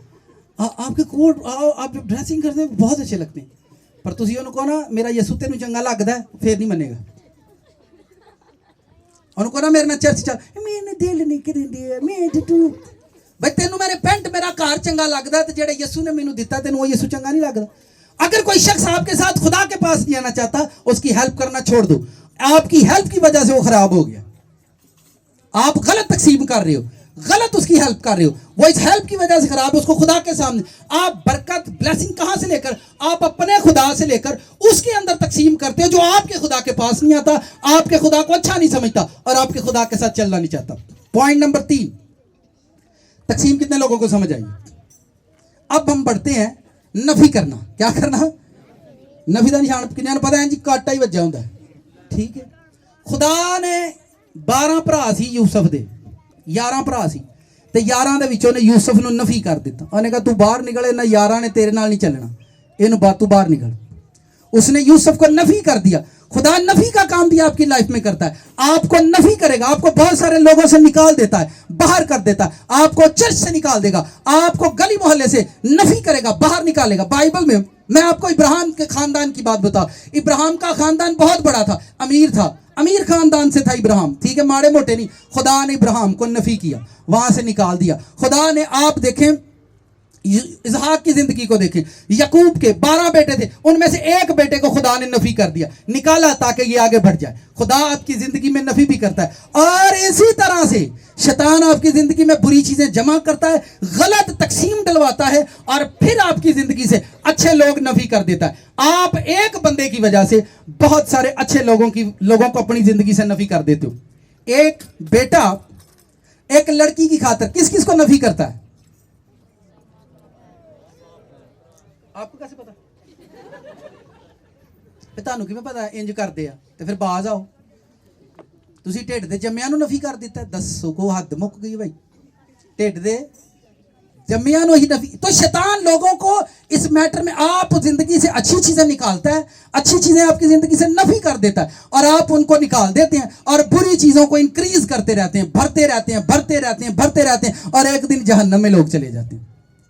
आपके कोट, आप ड्रेसिंग करते हैं बहुत अच्छे लगते हैं, पर तुसी उन्होंने कहो ना मेरा यीशु तेनू चंगा लगता है, फिर नहीं मनेगा। उन्होंने कहो ना मेरे ना चर्च चल, मैंने दिल नहीं करेंगे, मैं टू भाई तेनू मेरे पेंट मेरा कार चंगा लगता है, तो जेड़े यीशु ने मैनू दिता तेनू वो यीशु चंगा नहीं लगता। अगर कोई शख्स आपके साथ खुदा के पास नहीं आना चाहता, उसकी हेल्प करना छोड़ दो। आपकी हेल्प की वजह से वो खराब हो गया, आप गलत तकसीम कर रहे हो, गलत उसकी हेल्प कर रहे हो, वो इस हेल्प की वजह से खराब है। उसको खुदा के सामने आप बरकत ब्लेसिंग कहां से लेकर, आप अपने खुदा से लेकर उसके अंदर तकसीम करते हो, जो आपके खुदा के पास नहीं आता, आपके खुदा को अच्छा नहीं समझता और आपके खुदा के साथ चलना नहीं चाहता। पॉइंट नंबर 3, तकसीम कितने लोगों को समझ आई? अब हम बढ़ते हैं नफी करना। क्या करना? ਨਫੀ ਦਾ ਨਿਸ਼ਾਨ ਕਿੰਨਿਆਂ ਨੂੰ ਪਤਾ ਹੈ ਜੀ? ਕਾਟਾ ਹੀ ਵੱਜਿਆ ਹੁੰਦਾ, ਠੀਕ ਹੈ। ਖੁਦਾ ਨੇ 12 ਭਰਾ ਸੀ ਯੂਸਫ ਦੇ, 11 ਭਰਾ ਸੀ ਤੇ 11 ਦੇ ਵਿੱਚੋਂ ਨੇ ਯੂਸਫ ਨੂੰ ਨਫੀ ਕਰ ਦਿੱਤਾ। ਉਹਨੇ ਕਹਾ ਤੂੰ ਬਾਹਰ ਨਿਕਲ, ਇਹਨਾਂ 11 ਨੇ तेरे नाल नहीं चलना, इन बात तू बाहर निकल। उसने यूसुफ को नफी कर दिया। खुदा नफी का काम भी आपकी लाइफ में करता है, आपको नफी करेगा, आपको बहुत सारे लोगों से निकाल देता है, बाहर कर देता है, आपको चर्च से निकाल देगा, आपको गली मोहल्ले से नफी करेगा, बाहर निकालेगा। बाइबल में मैं आपको इब्राहिम के खानदान की बात बताऊं, इब्राहिम का खानदान बहुत बड़ा था, अमीर था, अमीर खानदान से था इब्राहिम, ठीक है, माड़े मोटे नहीं। खुदा ने इब्राहिम को नफी किया, वहां से निकाल दिया। खुदा ने, आप देखें इसहाक की जिंदगी को देखें, यकूब के 12 बेटे थे, उनमें से एक बेटे को खुदा ने नफी कर दिया, निकाला ताकि ये आगे बढ़ जाए। खुदा आपकी जिंदगी में नफी भी करता है। और इसी तरह से शैतान आपकी जिंदगी में बुरी चीजें जमा करता है, गलत तकसीम डलवाता है और फिर आपकी जिंदगी से अच्छे लोग नफी कर देता है। आप एक बंदे की वजह से बहुत सारे अच्छे लोगों को अपनी जिंदगी से नफी कर देते हो। एक बेटा एक लड़की की खातिर किस किस को नफी करता है? आपको कैसे पता? ਤੁਹਾਨੂੰ ਕਿਵੇਂ ਪਤਾ? ਇੰਜ ਕਰਦੇ ਆ ਤੇ ਫਿਰ ਬਾਜ਼ ਆਓ। ਤੁਸੀਂ ਢਿੱਡ ਦੇ ਜੰਮਿਆਂ ਨੂੰ ਨਫੀ ਕਰ ਦਿੱਤਾ, ਦੱਸੋ ਕੋ ਹੱਦ ਮੁੱਕ ਗਈ भाई। ਢਿੱਡ ਦੇ जम्मिया ही नफी। तो शैतान लोगों को इस मैटर में, आप जिंदगी से अच्छी चीजें निकालता है, अच्छी चीजें आपकी जिंदगी से नफी कर देता है और आप उनको निकाल देते हैं और बुरी चीजों को इंक्रीज करते रहते हैं, भरते रहते हैं, भरते रहते हैं, भरते रहते हैं और एक दिन जहन्नम में लोग चले जाते हैं,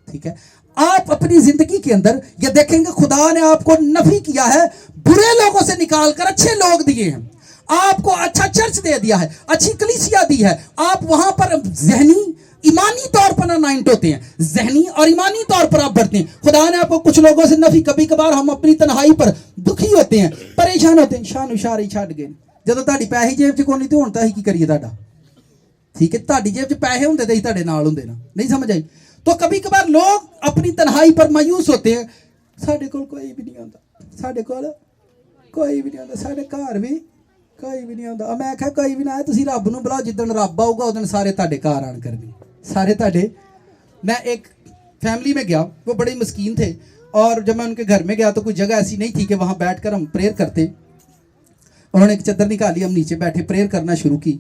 ठीक है। आप अपनी जिंदगी के अंदर ये देखेंगे खुदा ने आपको नफी किया है, बुरे लोगों से निकालकर अच्छे लोग दिए हैं, आपको अच्छा चर्च दे दिया है, अच्छी कलीसिया दी है, आप वहां पर जहनी ईमानी तौर पर नाइंट होते हैं, जहनी और ईमानी तौर पर आप बढ़ते हैं। खुदा ने आपको कुछ लोगों से नफी, कभी कभार हम अपनी तन्हाई पर दुखी होते हैं, परेशान होते हैं, शान उशारी छड़ गए ਜਦੋਂ ਤੁਹਾਡੀ ਪੈਸੇ ਜੇਬ 'ਚ ਕੋਈ ਨਹੀਂ ਤੇ ਹੁਣ ਤਾਂ ਅਸੀਂ ਕੀ ਕਰੀਏ ਤੁਹਾਡਾ, ठीक है। ਤੁਹਾਡੀ ਜੇਬ 'ਚ ਪੈਸੇ ਹੁੰਦੇ ਤੇ ਅਸੀਂ ਤੁਹਾਡੇ ਨਾਲ ਹੁੰਦੇ ਨਾ, नहीं समझ आई। तो कभी कभार लोग अपनी तन्हाई पर मायूस होते हैं, साढ़े कोल कोई भी नहीं आता, साढ़े कोल कोई भी नहीं आता, साढ़े घर भी कोई भी नहीं आता। मैं आख्या कोई भी ना आए, तुसीं रब नूं बुलाओ, जिद्दण रब आऊगा उस दिन सारे ਤੁਹਾਡੇ घर आन करने, सारे ਤੁਹਾਡੇ। मैं एक फैमिली में गया, वो बड़े मस्कीन थे और जब मैं उनके घर में गया तो कोई जगह ऐसी नहीं थी कि वहाँ बैठकर हम प्रेयर करते। उन्होंने एक चादर निकाली, हम नीचे बैठे प्रेयर करना शुरू की।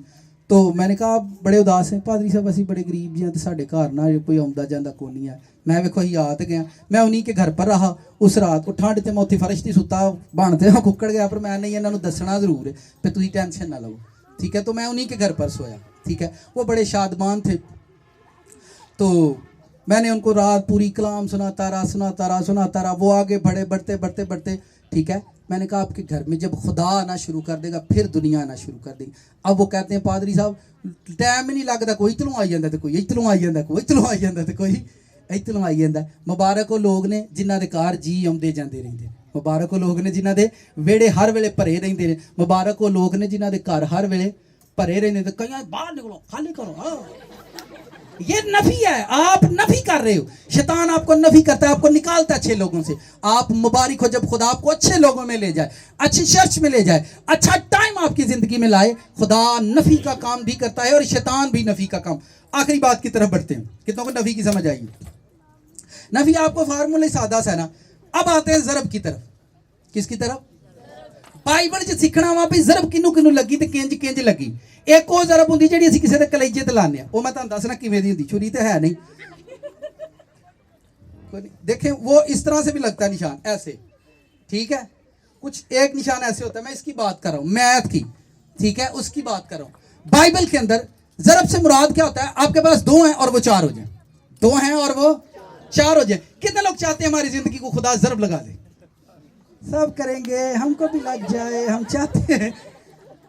तो मैंने कहा आप बड़े उदास हैं पादरी साहब, असी बड़े गरीब जी हैं, तो साढ़े घर ना कोई आंदा जांदा कोई नहीं है। मैं वेखो ही आ तो गया, मैं उन्हीं के घर पर रहा उस रात को। ठंड तो मैं उत्थे फर्श की सुता बनते हाँ कुकड़ गया, पर मैं नहीं इन्होंने दसना जरूर है तो तुम टेंशन ना लो, ठीक है। तो मैं उन्हीं के घर पर सोया, ठीक है। वो बड़े शादमान थे, तो मैंने उनको रात पूरी कलाम सुनाता रहा। वो आगे बढ़े, बढ़ते बढ़ते बढ़ते, ठीक है। मैंने कहा आपके घर में जब खुदा आना शुरू कर देगा फिर दुनिया आना शुरू कर देगी। अब वो कहते हैं पादरी साहब टाइम ही नहीं लगता, कोई इतलों आई जाता, कोई इतलों आई जाता, कोई इतलों आई जाता, तो कोई इतलों आई जाता। मुबारक वो लोग ने जिन्हों के घर जी आते जाते रहते, मुबारक वो लोग ने जिन्हों के वेड़े हर वेले भरे रहते हैं, मुबारक वो लोग ने जिन्हों के घर हर वेले भरे रहते। तो कई बाहर निकलो, खाली करो, हाँ ये नफी है, आप नफी कर रहे हो। शैतान आपको नफी करता है, आपको निकालता है अच्छे लोगों से। आप मुबारक हो जब खुदा आपको अच्छे लोगों में ले जाए, अच्छी चर्च में ले जाए, अच्छा टाइम आपकी जिंदगी में लाए। खुदा नफी का काम भी करता है और शैतान भी नफी का काम। आखिरी बात की तरफ बढ़ते हैं, कितनों को नफी की समझ आएगी? नफी आपको फार्मूला सादा सा ना। अब आते हैं जरब की तरफ। किसकी तरफ? बाइबल च सीखना वा भी जरब किनू किनू लगी तो किंज किंज लगी। एक वो जरब होंगी जी असीं किसी के कलेजे ते लाने, वो मैं तुहानूं दसना किवें दी हुंदी, छुरी तो है नहीं, देखें वो इस तरह से भी लगता है निशान ऐसे, ठीक है। कुछ एक निशान ऐसे होता है, मैं इसकी बात कर रहा हूँ मैथ की, ठीक है, उसकी बात कर रहा हूँ। बाइबल के अंदर जरब से मुराद क्या होता है? आपके पास 2 हैं और वो 4 हो जाए, 2 हैं और वो 4 हो जाए। कितने लोग चाहते हैं हमारी जिंदगी को खुदा जरब लगा दे? सब करेंगे, हमको भी लग जाए, हम चाहते हैं।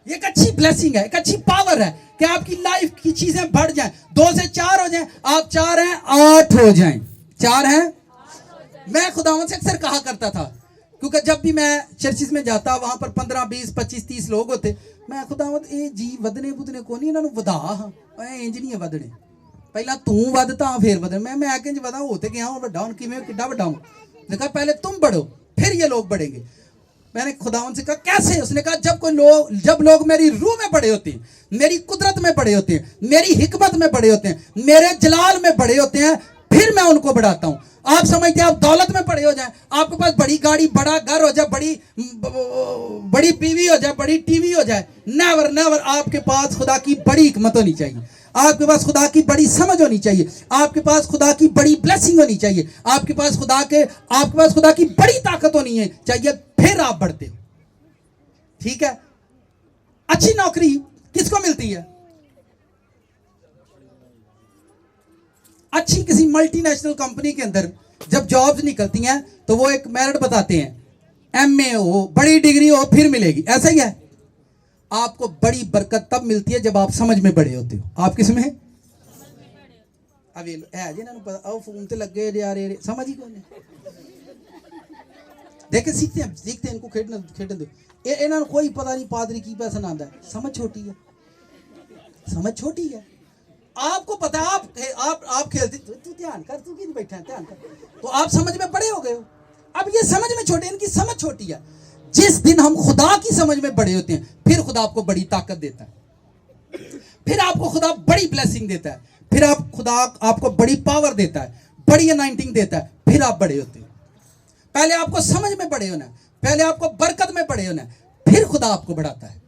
ये एक अच्छी ब्लेसिंग है, एक अच्छी पावर है कि आपकी लाइफ की चीजें बढ़ जाएं, 2 से 4 हो जाएं। आप 4 हैं 8 हो जाएं, 4 हैं। मैं खुदावंद से अक्सर कहा करता था, क्योंकि जब भी मैं चर्चिस में जाता वहां पर 15 20 25 30 लोग होते, मैं खुदावंद ये जी वधने बुधने को नहीं, इन्होंने वधा इंज नहीं है वधने, पहला तू वधता फिर वधने। मैं किंज वधा होते गया हूं वड्डा, हूं किवें किड्डा वड्डा हूं। देखा पहले तुम बढ़ो फिर ये लोग बढ़ेंगे। मैंने खुदावन से कहा कैसे? उसने कहा जब लोग मेरी रूह में बड़े होते हैं, मेरी कुदरत में बड़े होते हैं, मेरी हिकमत में बड़े होते हैं, मेरे जलाल में बड़े होते हैं, फिर मैं उनको बढ़ाता हूं। आप समझते हैं आप दौलत में पड़े हो जाए, आपके पास बड़ी गाड़ी, बड़ा घर हो जाए, बड़ी बीवी हो जाए, बड़ी टीवी हो जाए, नेवर नेवर। आपके पास खुदा की बड़ी हिकमत होनी चाहिए, आपके पास खुदा की बड़ी समझ होनी चाहिए, आपके पास खुदा की बड़ी ब्लेसिंग होनी चाहिए, आपके पास खुदा की बड़ी ताकत होनी है चाहिए, फिर आप बढ़ते हो। ठीक है। अच्छी नौकरी किसको मिलती है? अच्छी किसी मल्टीनेशनल कंपनी के अंदर जब जॉब्स निकलती हैं तो वो एक मेरिट बताते हैं, एमए हो, बड़ी डिग्री हो, फिर मिलेगी। ऐसा ही है। आपको बड़ी बरकत तब मिलती है जब आप समझ में बड़े होते हो। आप किस में? अब ये है जी ना पता, आओ फोन ते लगे यार, समझ ही कौन है। देखे सीखते हैं इनको खेडन दो। इन्होंने कोई पता नहीं पादरी की पैसा ना आता है। समझ छोटी है। आपको पता है आप खेलते, तू ध्यान कर, तू क्यों बैठा है, ध्यान कर। तो आप समझ में बड़े हो गए हो। अब ये समझ में छोटे, इनकी समझ छोटी है। जिस दिन हम खुदा की समझ में बड़े होते हैं, फिर खुदा आपको बड़ी ताकत देता है, फिर आपको खुदा बड़ी ब्लेसिंग देता है, फिर खुदा आपको बड़ी पावर देता है, बड़ी अनाइंटिंग देता है, फिर आप बड़े होते हो। पहले आपको समझ में बड़े होना है, पहले आपको बरकत में बड़े होना है, फिर खुदा आपको बढ़ाता है।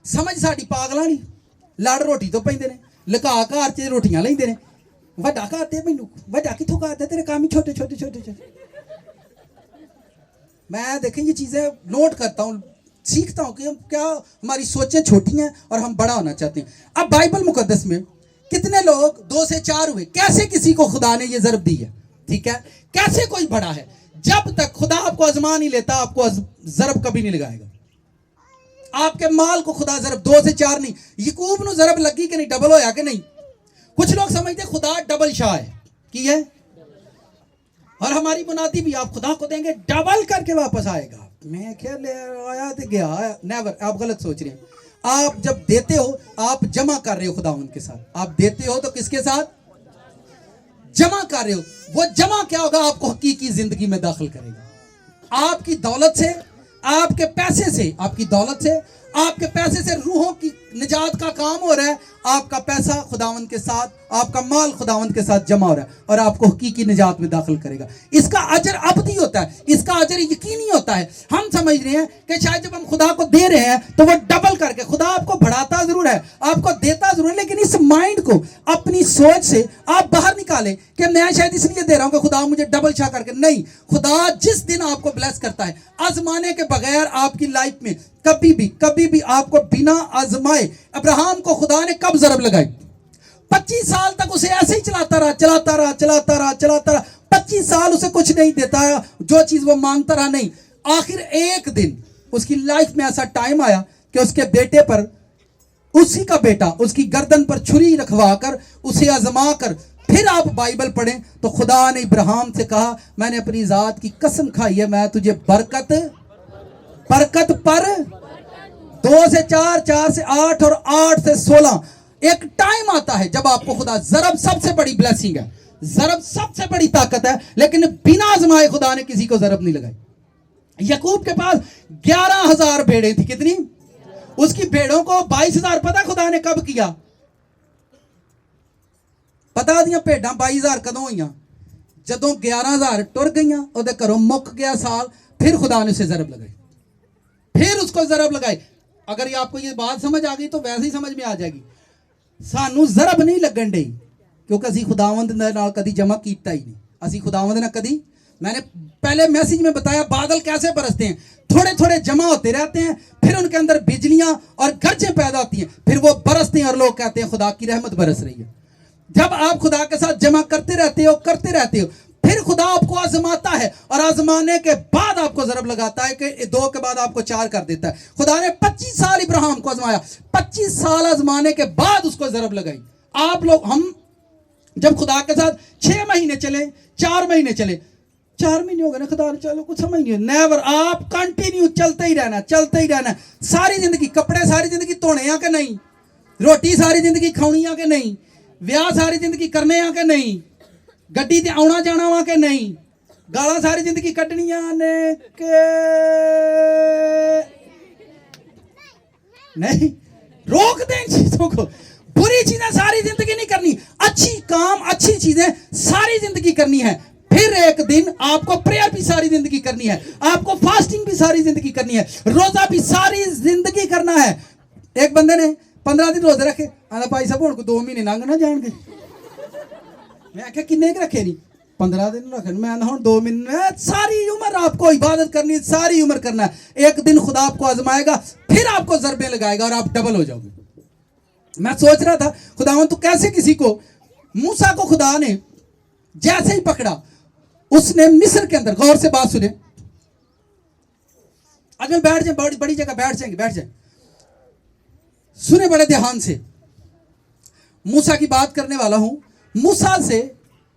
समझ साड़ी पागला नहीं, लड़ रोटी तो पैंदे ने, लका घर च रोटियां लेंदे ने, वड्डा कहते मैनू, वड्डा किथों कहते, तेरे काम ही छोटे छोटे। मैं देखें ये चीजें नोट करता हूँ, सीखता हूँ कि हम क्या, हमारी सोचें छोटी हैं और हम बड़ा होना चाहते हैं। अब बाइबल मुकद्दस में कितने लोग 2 से 4 हुए? कैसे किसी को खुदा ने ये ज़रब दी है? ठीक है। कैसे कोई बड़ा है? जब तक खुदा आपको आजमा नहीं लेता, आपको ज़रब कभी नहीं लगाएगा। आपके माल को खुदा ज़रब 2 से 4 नहीं, यकूब नु ज़रब लगी कि नहीं, डबल होया कि नहीं। कुछ लोग समझते खुदा डबल शाह है कि है, और हमारी बुनादी भी आप खुदा को देंगे डबल करके वापस आएगा। मैं क्या ले आया तो गया, नेवर। आप गलत सोच रहे हैं। आप जब देते हो, आप जमा कर रहे हो खुदावंद के साथ। आप देते हो तो किसके साथ? जमा कर रहे हो। वो जमा क्या होगा? आपको हकीकी जिंदगी में दाखिल करेगा। आपकी दौलत से, आपके पैसे से, आपकी दौलत से, आपके पैसे से रूहों की निजात का काम हो रहा है। आपका पैसा खुदावंद के साथ, आपका माल खुदावंद के साथ जमा हो रहा है और आपको हकीकी निजात में दाखिल करेगा। इसका अजर अबदी होता है, इसका अजर यकीनी होता है। हम समझ रहे हैं कि शायद जब हम खुदा को दे रहे हैं तो वो डबल करके, खुदा आपको बढ़ाता जरूर है, आपको देता जरूर है, लेकिन इस माइंड को, अपनी सोच से आप बाहर निकालें कि मैं शायद इसलिए दे रहा हूं कि खुदा मुझे डबल शाह करके। नहीं, खुदा जिस दिन आपको ब्लेस करता है, आजमाने के बगैर आपकी लाइफ में कभी भी आपको बिना आजमाए, अब्राहम को खुदा ने कब ज़रब लगाई? 25 साल तक उसे ऐसे ही चलाता रहा। 25 साल उसे कुछ नहीं देता है, जो चीज वो मांगता रहा नहीं। आखिर एक दिन उसकी लाइफ में ऐसा टाइम आया कि उसके बेटे पर, उसी का बेटा उसकी गर्दन पर छुरी रखवा कर, उसे आजमा कर, फिर आप बाइबल पढ़ें तो खुदा ने इब्राहिम से कहा, मैंने अपनी जात की कसम खाई है, मैं तुझे बरकत पर 2 से 4, 4 से 8 और 8 से 16। एक टाइम आता है जब आपको खुदा, ज़रब सबसे बड़ी ब्लेसिंग है, ज़रब सबसे बड़ी ताकत है, लेकिन बिना आजमाए खुदा ने किसी को ज़रब नहीं लगाई। यकूब के पास 11,000 भेड़ें थी। कितनी? उसकी भेड़ों को 22,000 पता खुदा ने कब किया? पता दिया भेड़ा 22,000 कदों हुई? जदों 11,000 टुर गई, ਉਹਦੇ घरों मुक गया साल, फिर खुदा ने उसे ज़रब लगाई, फिर उसको ज़रब लगाई। अगर ये आपको ये बात समझ आ गई तो वैसे ही समझ में आ जाएगी। सानू ज़रब नहीं लगन डई क्योंकि असी खुदावंद नाल कदी जमा कीता ही नहीं। असी खुदावंद ने कदी, मैंने पहले मैसेज में बताया बादल कैसे बरसते हैं, थोड़े थोड़े जमा होते रहते हैं, फिर उनके अंदर बिजलियां और गरजें पैदा होती हैं, फिर वो बरसते हैं और लोग कहते हैं खुदा की रहमत बरस रही है। जब आप खुदा के साथ जमा करते रहते हो, फिर खुदा आपको आजमाता है और आजमाने के बाद आपको ज़रब लगाता है कि 2 के बाद आपको 4 कर देता है। खुदा ने 25 साल इब्राहिम को आजमाया, 25 साल आजमाने के बाद उसको ज़रब लगाई। आप लोग, हम जब खुदा के साथ 6 महीने चले, 4 महीने चले, 4 महीने हो गए ना खुदा, चलो कुछ समझ नहीं, नेवर। आप कंटिन्यू चलते ही रहना। सारी जिंदगी कपड़े, सारी जिंदगी धोने आ के नहीं, रोटी सारी जिंदगी खानी आ के नहीं, ब्याह सारी जिंदगी करने आ के नहीं, गड्डी ते आना जाना वा के नहीं, गाला सारी जिंदगी कटनिया ने के नहीं। रोक दें चीजों को, बुरी बुरी चीजें सारी जिंदगी नहीं करनी, अच्छी काम अच्छी चीजें सारी जिंदगी करनी है। फिर एक दिन आपको प्रेयर भी सारी जिंदगी करनी है, आपको फास्टिंग भी सारी जिंदगी करनी है, रोजा भी सारी जिंदगी करना है। एक बंदे ने 15 दिन रोजे रखे, आंदा भाई साहब हुण को 2 महीने लंघ ना जाणगे। मैं आख्या किन्ने रखे नहीं, 15 दिन रखे। मैं हुण 2 महीने, सारी उम्र आपको इबादत करनी, सारी उम्र करना है। एक दिन खुदा आपको आजमाएगा, फिर आपको जरबे लगाएगा और आप डबल हो जाओगे। मैं सोच रहा था खुदावन तो कैसे किसी को, मूसा को खुदा ने जैसे ही पकड़ा, उसने मिस्र के अंदर, गौर से बात सुने, आज में बैठ जाए, बड़ी जगह बैठ जाए, सुने बड़े ध्यान से। मूसा की बात करने वाला हूं।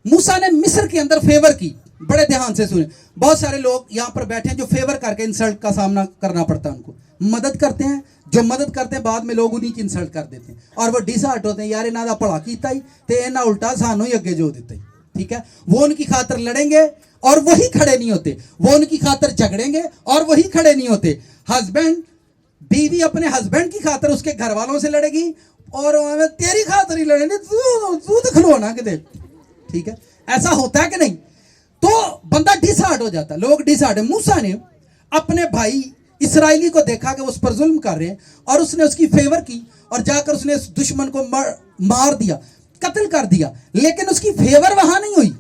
मूसा ने मिस्र के अंदर फेवर की, बड़े ध्यान से सुने। बहुत सारे लोग यहां पर बैठे हैं जो फेवर करके इंसल्ट का सामना करना पड़ता है उनको। मदद करते हैं, जो मदद करते हैं बाद में लोग उन्हीं की इंसल्ट कर देते हैं और वो डिसहार्ट होते हैं, यार इन्हों का भला किया ही ते इन्हें उल्टा सानू ही अगे जो दिता ही। ठीक है, वो उनकी खातर लड़ेंगे और वही खड़े नहीं होते, वो उनकी खातर झगड़ेंगे और वही खड़े नहीं होते। हस्बैंड, बीवी अपने हस्बैंड की खातर उसके घर वालों से लड़ेगी और तेरी खातर ही लड़ेंगे, तू तो खलोना किते। ठीक है, ऐसा होता है कि नहीं? तो बंदा डिसहार्ट हो जाता है, लोग डिसहार्ट है। मूसा ने अपने भाई इसराइली को देखा कि उस पर जुल्म कर रहे हैं और उसने उसकी फेवर की और जाकर उसने उस दुश्मन को मार दिया, कत्ल कर दिया। लेकिन उसकी फेवर वहां नहीं हुई।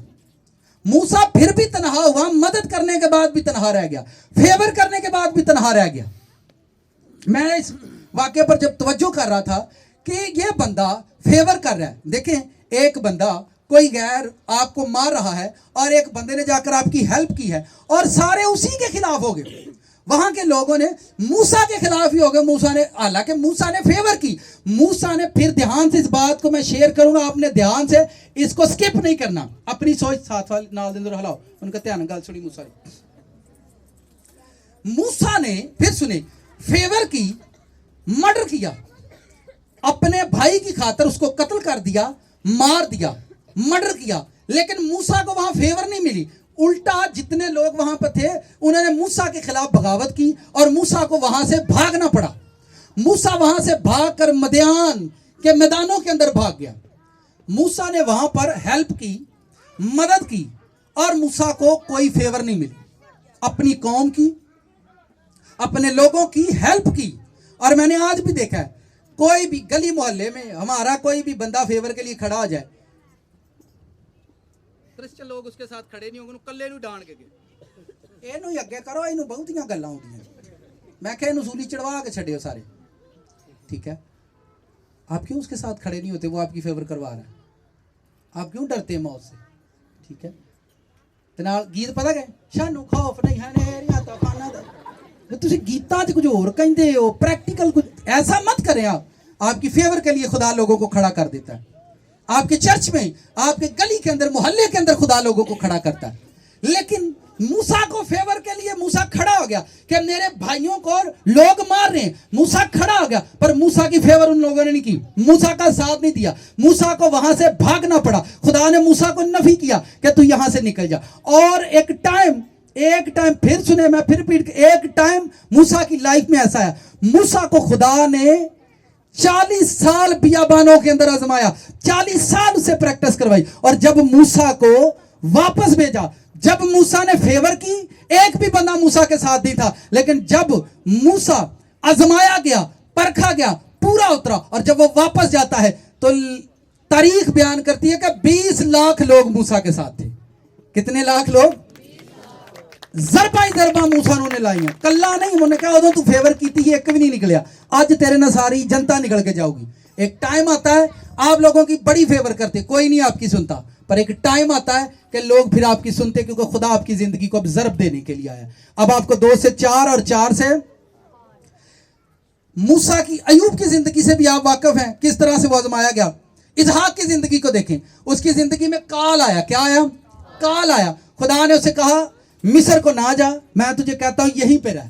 मूसा फिर भी तनहा हुआ, मदद करने के बाद भी तनहा रह गया, फेवर करने के बाद भी तनहा रह गया। मैं इस वाक्य पर जब तवज्जो कर रहा था कि यह बंदा फेवर कर रहा है। देखें, एक बंदा कोई गैर आपको मार रहा है और एक बंदे ने जाकर आपकी हेल्प की है और सारे उसी के खिलाफ हो गए। वहां के लोगों ने मूसा के खिलाफ ही हो गए। मूसा ने, हालांकि मूसा ने फेवर की। मूसा ने, फिर ध्यान से इस बात को मैं शेयर करूंगा, आपने ध्यान से इसको स्किप नहीं करना, अपनी सोच साथ वाले नाल दे अंदर हलाओ, उनका ध्यान गल सुनी। मूसा ने फिर सुने, फेवर की, मर्डर किया, अपने भाई की खातर उसको कत्ल कर दिया, मार दिया, मर्डर किया। लेकिन मूसा को वहां फेवर नहीं मिली, उल्टा जितने लोग वहां पर थे उन्होंने मूसा के खिलाफ बगावत की और मूसा को वहां से भागना पड़ा। मूसा वहां से भागकर मदियान के मैदानों के अंदर भाग गया। मूसा ने वहां पर हेल्प की, मदद की और मूसा को कोई फेवर नहीं मिली। अपनी कौम की, अपने लोगों की हेल्प की। और मैंने आज भी देखा है, कोई भी गली मोहल्ले में हमारा कोई भी बंदा फेवर के लिए खड़ा हो जाए, क्रिश्चियन लोग उसके साथ खड़े नहीं होंगे, कल्ले नूं डाण के गए, इहनूं ही अगे करो, इहनूं बहुतियां गल्लां होंदियां। मैं कहा इहनूं सूली चढ़वा के छड्डियो सारे। ठीक है, आप क्यों उसके साथ खड़े नहीं होते? वो आपकी फेवर करवा रहा है, आप क्यों डरते मौत से? ठीक है, ते नाल गीत पता है, शानू खौफ नहीं है नेरिया तूफाना दा। तुसीं गीतां च कुछ होर कहिंदे हो, प्रैक्टिकल कुछ ऐसा मत करें। आप आपकी फेवर के लिए खुदा लोगों को खड़ा कर देता है। आपके चर्च में, आपके गली के अंदर, मोहल्ले के अंदर खुदा लोगों को खड़ा करता है। लेकिन मूसा को फेवर के लिए मूसा खड़ा हो गया कि मेरे भाइयों को लोग मार रहे हैं, मूसा खड़ा हो गया, पर मूसा की फेवर उन लोगों ने नहीं की, मूसा का साथ नहीं दिया। मूसा को वहां से भागना पड़ा। खुदा ने मूसा को नफी किया कि तू यहां से निकल जा। और एक टाइम फिर सुने, मैं फिर रिपीट, एक टाइम मूसा की लाइफ में ऐसा है, मूसा को खुदा ने 40 साल बियाबानों के अंदर आजमाया, 40 साल उसे प्रैक्टिस करवाई। और जब मूसा को वापस भेजा, जब मूसा ने फेवर की, एक भी बंदा मूसा के साथ नहीं था, लेकिन जब मूसा आजमाया गया, परखा गया, पूरा उतरा, और जब वो वापस जाता है तो तारीख बयान करती है कि 20 लाख लोग मूसा के साथ थे। कितने लाख लोग? जरबा मूसा ने लाई है, कला नहीं। उन्होंने कहा उदों तू फेवर की थी, एक भी नहीं निकलिया, आज तेरे ना सारी जनता निकल के जाओगी। एक टाइम आता है आप लोगों की बड़ी फेवर करते, कोई नहीं आपकी सुनता, पर एक टाइम आता है कि लोग फिर आपकी सुनते, क्योंकि खुदा आपकी जिंदगी को अब जरब देने के लिए आया। अब आपको 2 से 4 और 4 से मूसा की, अयूब की जिंदगी से भी आप वाकिफ हैं, किस तरह से वो आजमाया गया। इसहाक की जिंदगी को देखें, उसकी जिंदगी में काल आया। क्या आया? काल आया। खुदा ने उसे कहा मिस्र को ना जा, मैं तुझे कहता हूं यहीं पे रह।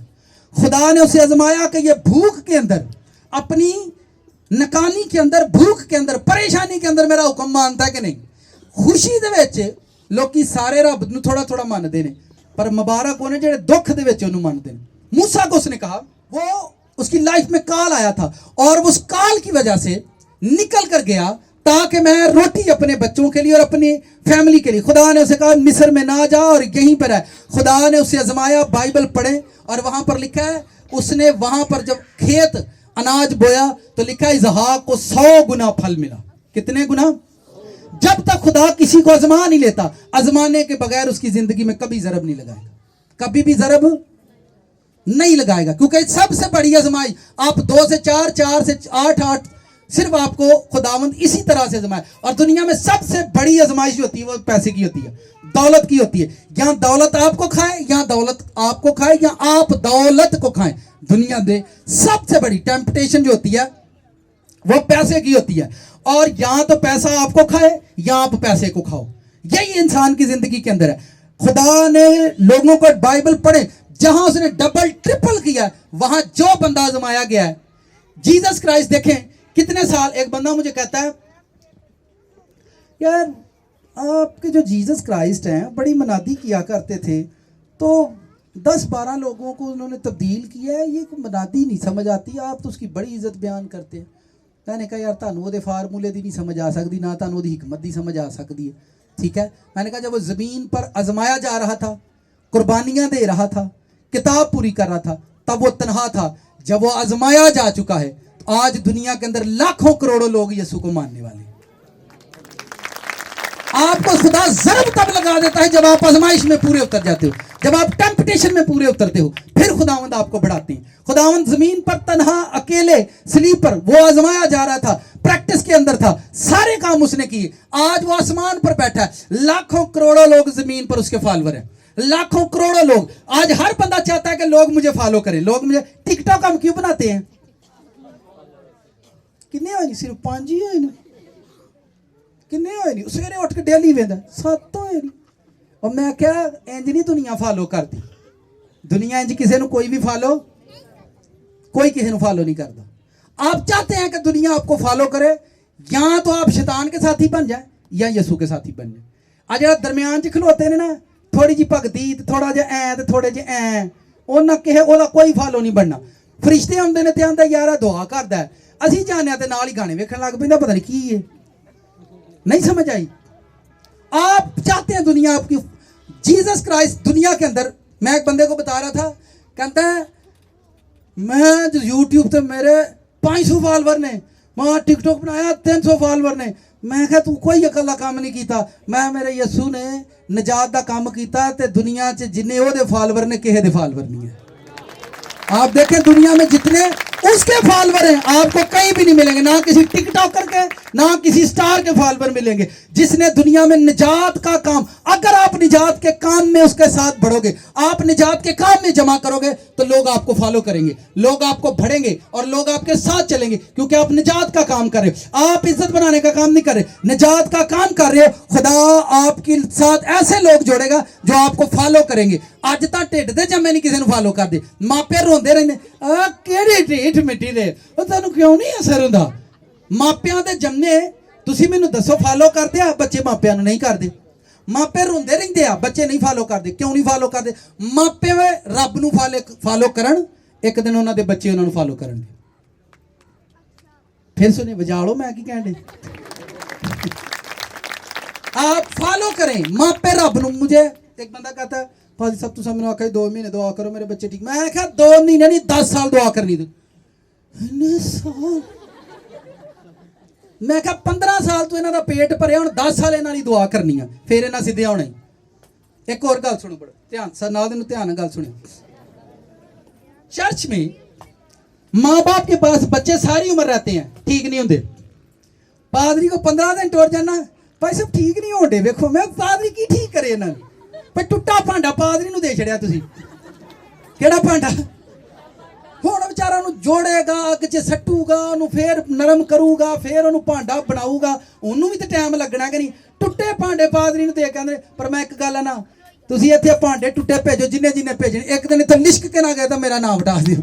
खुदा ने उसे आजमाया कि ये भूख के अंदर, अपनी नकानी के अंदर, भूख के अंदर, परेशानी के अंदर मेरा हुक्म मानता है कि नहीं। खुशी दे विच लोकी सारे रब नूं थोड़ा थोड़ा मानते हैं, पर मुबारक होने जेड़े दुख दे विच उन्होंने मानते हैं। मूसा को उसने कहा, वो उसकी लाइफ में काल आया था और उस काल की वजह से निकल कर गया ताकि मैं रोटी अपने बच्चों के लिए और अपनी फैमिली के लिए, खुदा ने उसे कहा मिस्र में ना जा और यहीं पर है। खुदा ने उसे आजमाया। बाइबल पढ़े और वहां पर लिखा है उसने वहां पर जब खेत अनाज बोया तो लिखा है इसहाक को 100 गुना फल मिला। कितने गुना? जब तक खुदा किसी को आजमा नहीं लेता, आजमाने के बगैर उसकी जिंदगी में कभी जरब नहीं लगाएगा, कभी भी जरब नहीं लगाएगा, क्योंकि सबसे बड़ी आजमाई आप 2 से 4, 4 से 8, 8 सिर्फ आपको खुदावंद इसी तरह से आजमाए। और दुनिया में सबसे बड़ी आजमाइश होती है वो पैसे की होती है, दौलत की होती है। या दौलत आपको खाए, या दौलत आपको खाए, या आप दौलत को खाएं। दुनिया में सबसे बड़ी टेम्पटेशन जो होती है वो पैसे की होती है। और या तो पैसा आपको खाए या आप पैसे को खाओ, यही इंसान की जिंदगी के अंदर है। खुदा ने लोगों को बाइबल पढ़े, जहां उसने डबल ट्रिपल किया वहां जो बंदा आजमाया गया है, जीसस क्राइस्ट देखें कितने साल। एक बंदा मुझे कहता है यार आपके जो जीसस क्राइस्ट हैं बड़ी मनादी किया करते थे, तो 10-12 लोगों को उन्होंने तब्दील किया है, ये मनादी नहीं समझ आती, आप तो उसकी बड़ी इज्जत बयान करते हैं। मैंने कहा यार ਤੁਹਾਨੂੰ ਉਹਦੇ फार्मूले दी नहीं समझ आ सकती, ना ਤੁਹਾਨੂੰ ਉਹਦੀ हिकमत दी समझ आ सकती है, ठीक है। मैंने कहा जब वो ज़मीन पर आजमाया जा रहा था, कुर्बानियां दे रहा था, किताब पूरी कर रहा था, तब वो तनहा था। जब वो आजमाया जा चुका है तो आज दुनिया के अंदर लाखों करोड़ों लोग यीशु को मानने वाले। आपको खुदा जरब तब लगा देता है जब आप आजमाइश में पूरे उतर जाते हो, जब आप टेम्पटेशन में पूरे उतरते हो, फिर खुदावंद आपको बढ़ाते हैं। खुदावंद जमीन पर तन्हा अकेले स्लीपर वो आजमाया जा रहा था, प्रैक्टिस के अंदर था, सारे काम उसने किए। आज वो आसमान पर बैठा है, लाखों करोड़ों लोग जमीन पर उसके फॉलोअर हैं, लाखों करोड़ों लोग। आज हर बंदा चाहता है कि लोग मुझे फॉलो करें, लोग मुझे। टिकटॉक हम क्यों बनाते हैं? किन्ने होए नहीं, सिर्फ 5 ही होए नहीं, किन्ने होए नहीं। सवेरे उठ के डेली वेंदा 7 होए नहीं। और मैं क्या इंज नहीं दुनिया फॉलो करती, दुनिया इंज किसी को कोई भी फॉलो, कोई किसी को फॉलो नहीं करता। आप चाहते हैं कि दुनिया आपको फॉलो करे, या तो आप शैतान के साथी बन जाए या यीशु के साथी बन जाए। आज जरा दरम्यान च खलोते ने ना, थोड़ी जी भगती थोड़ा जिहा ऐ थोड़े जे ऐ, उन्हें किसे ओदा कोई फॉलो नहीं बनना। फरिश्ते आउंदे ने ते आंदा यार दुआ करदा है, असीं जाने ते नाल ही गाने वेखण लग पैंदा, पता नहीं की है, नहीं समझ आई। आप चाहते हैं दुनिया आपकी। जीसस क्राइस्ट दुनिया के अंदर, मैं एक बंदे को बता रहा था, कहता है मैं जो यूट्यूब पे मेरे 500 फॉलोवर ने, मैं टिकटॉक बनाया 300 फॉलोवर ने। मैं कहा तू कोई अकला काम नहीं किया, मैं मेरे यीशु ने निजात का काम किया, ते दुनिया च जिन्ने ओहदे फॉलोवर ने किसी दे फॉलोवर नहीं है। आप देखें दुनिया में जितने उसके फॉलोवर हैं आपको कहीं भी नहीं मिलेंगे, ना किसी टिकटॉकर के, ना किसी स्टार के फॉलोवर मिलेंगे। जिसने दुनिया में निजात का काम, अगर आप निजात के काम में उसके साथ बढ़ोगे, आप निजात के काम में जमा करोगे, तो लोग आपको फॉलो करेंगे, लोग आपको बढ़ेंगे और लोग आपके साथ चलेंगे, क्योंकि आप निजात का काम कर रहे हो। आप इज्जत बनाने का काम नहीं कर रहे, निजात का काम कर रहे हो। खुदा आपके साथ ऐसे लोग जोड़ेगा जो आपको फॉलो करेंगे। अज तक ढिड दे जम्मे नहीं किसी को फॉलो करते, मापे रोंदे रहंदे आ किहड़ी ढीठ मिट्टी दे, तुहानूं क्यों नहीं असर हुंदा? मापियां दे जम्मे तुसीं मैनूं दसो फॉलो करदे आ? बच्चे मापियां नूं नहीं करदे, मापे रोंदे रहिंदे आ, बच्चे नहीं फॉलो करदे। क्यों नहीं फॉलो करदे? मापे रब नूं फॉलो करन, एक दिन उन्हां दे बच्चे उन्हां नूं फॉलो करनगे। फिर सुने बजा लो, मैं की कहण दे। आप फॉलो करें, मापे रब नूं। मुझे एक बंदा कहता है भाजी सब तुम मैंने आखा 2 महीने दुआ करो मेरे बच्चे ठीक। मैं क्या 2 महीने नहीं 10 साल दुआ करनी। मैं क्या 15 साल तू इन्हों का पेट भरे, हम 10 साल इन्हों दुआ करनी है, फिर इन्हें सीधे आना ही। एक और गल सुनो, बड़ो ध्यान सर नाल ध्यान गल सुनियो। चर्च में माँ बाप के पास बच्चे सारी उम्र रहते हैं, ठीक नहीं होंगे। पादरी को 15 दिन टुर जाना, भाई सब ठीक नहीं होते। वेखो मैं पादरी की ठीक करे इन्होंने, भाई टुट्टा भांडा पादरी नूं दे छड़िया तुसीं। किहड़ा भांडा? हुण बेचारा उन्होंने जोड़ेगा, अग च सट्टूगा, उन्होंने फिर नरम करूगा, फिर उन्होंने भांडा बनाऊगा, उन्होंने भी तो टाइम लगना कि नहीं। टुट्टे भांडे पादरी नूं दे के आंदे। पर मैं एक गल है ना, तुसीं इत्थे भांडे टुट्टे भेजो, जिन्ने जिन्ने भेजने, एक दिन इत्थों लिश्क के ना गए तो मेरा नाम हटा दिओ।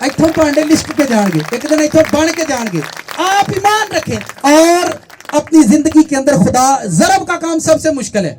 इत्थों भांडे लिश्क के जाएंगे, एक दिन इत्थों बन के जाएंगे। आप ईमान रखें और अपनी जिंदगी के अंदर खुदा ज़रब का काम सबसे मुश्किल है,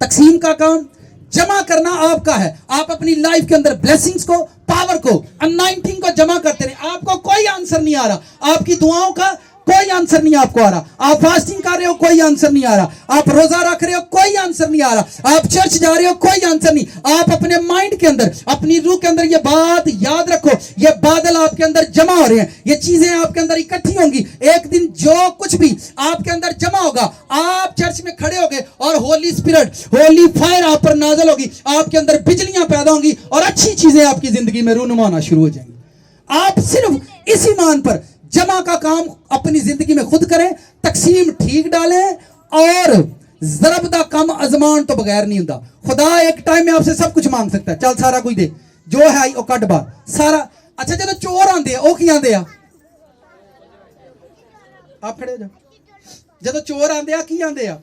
तकसीम का काम जमा करना आपका है। आप अपनी लाइफ के अंदर ब्लेसिंग्स को, पावर को, अनाइंटिंग को जमा करते रहे। आपको कोई आंसर नहीं आ रहा, आपकी दुआओं का कोई आंसर नहीं आपको आ रहा। आप फास्टिंग कर रहे हो, कोई आंसर नहीं आ रहा। आप रोजा रख रहे हो, कोई आंसर नहीं आ रहा। आप चर्च जा रहे हो, कोई आंसर नहीं। आप अपने माइंड के अंदर, अपनी रूह के अंदर ये बात याद रखो, ये बादल आपके अंदर जमा हो रहे हैं, ये चीजें आपके अंदर इकट्ठी होंगी। एक दिन जो कुछ भी आपके अंदर जमा होगा, आप चर्च में खड़े होगे और होली स्पिरिट, होली फायर आप पर नाज़िल होगी, आपके अंदर बिजलियां पैदा होंगी और अच्छी चीजें आपकी जिंदगी में रूनुमा होना शुरू हो जाएंगी। आप सिर्फ इस ईमान पर जमा का काम अपनी जिंदगी में खुद करें, तकसीम ठीक डालें, और ज़रब दा कम अजमान तो बगैर नहीं होता। खुदा एक टाइम में आपसे सब कुछ मांग सकता है। चल सारा कुछ दे, जो है वो कट बार सारा। अच्छा जो चोर आंदे वो की आंदे आ, आप खड़े हो जाओ। जो चोर आंदे आ की आंदे आ,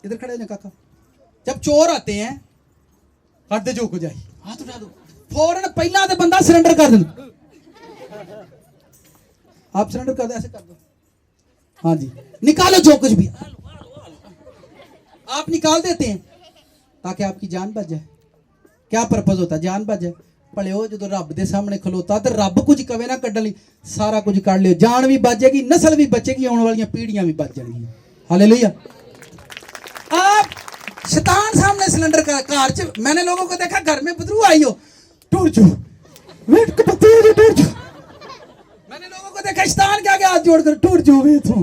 इधर खड़े हो जाओ काका। जब चोर आते हैं, हट दे जो कुछ आई, हाथ उठा दो, फौरन पहला तो बंदा सरेंडर कर दे। आप सरेंडर कर दो, ऐसे कर दो, हाँ जी, निकालो जो कुछ भी। आप निकाल देते हैं ताकि आपकी जान बच जाए। क्या पर्पज होता है? जान बच जाए। भले हो जो रब के सामने खलोता तो रब कुछ कवे ना कड्डन लई, सारा कुछ कड़ लियो, जान भी बच जाएगी, नस्ल भी बचेगी, आने वाली पीढ़ियां भी बच जाएगी। हालेलुया। आप शैतान सामने सिलेंडर का कार च, मैंने लोगों को देखा घर में बदरू आई हो, टूट जो वेट को पत्ते जो टूट जो। मैंने लोगों को देखा शैतान के आगे हाथ जोड़कर टूट जो वे तू।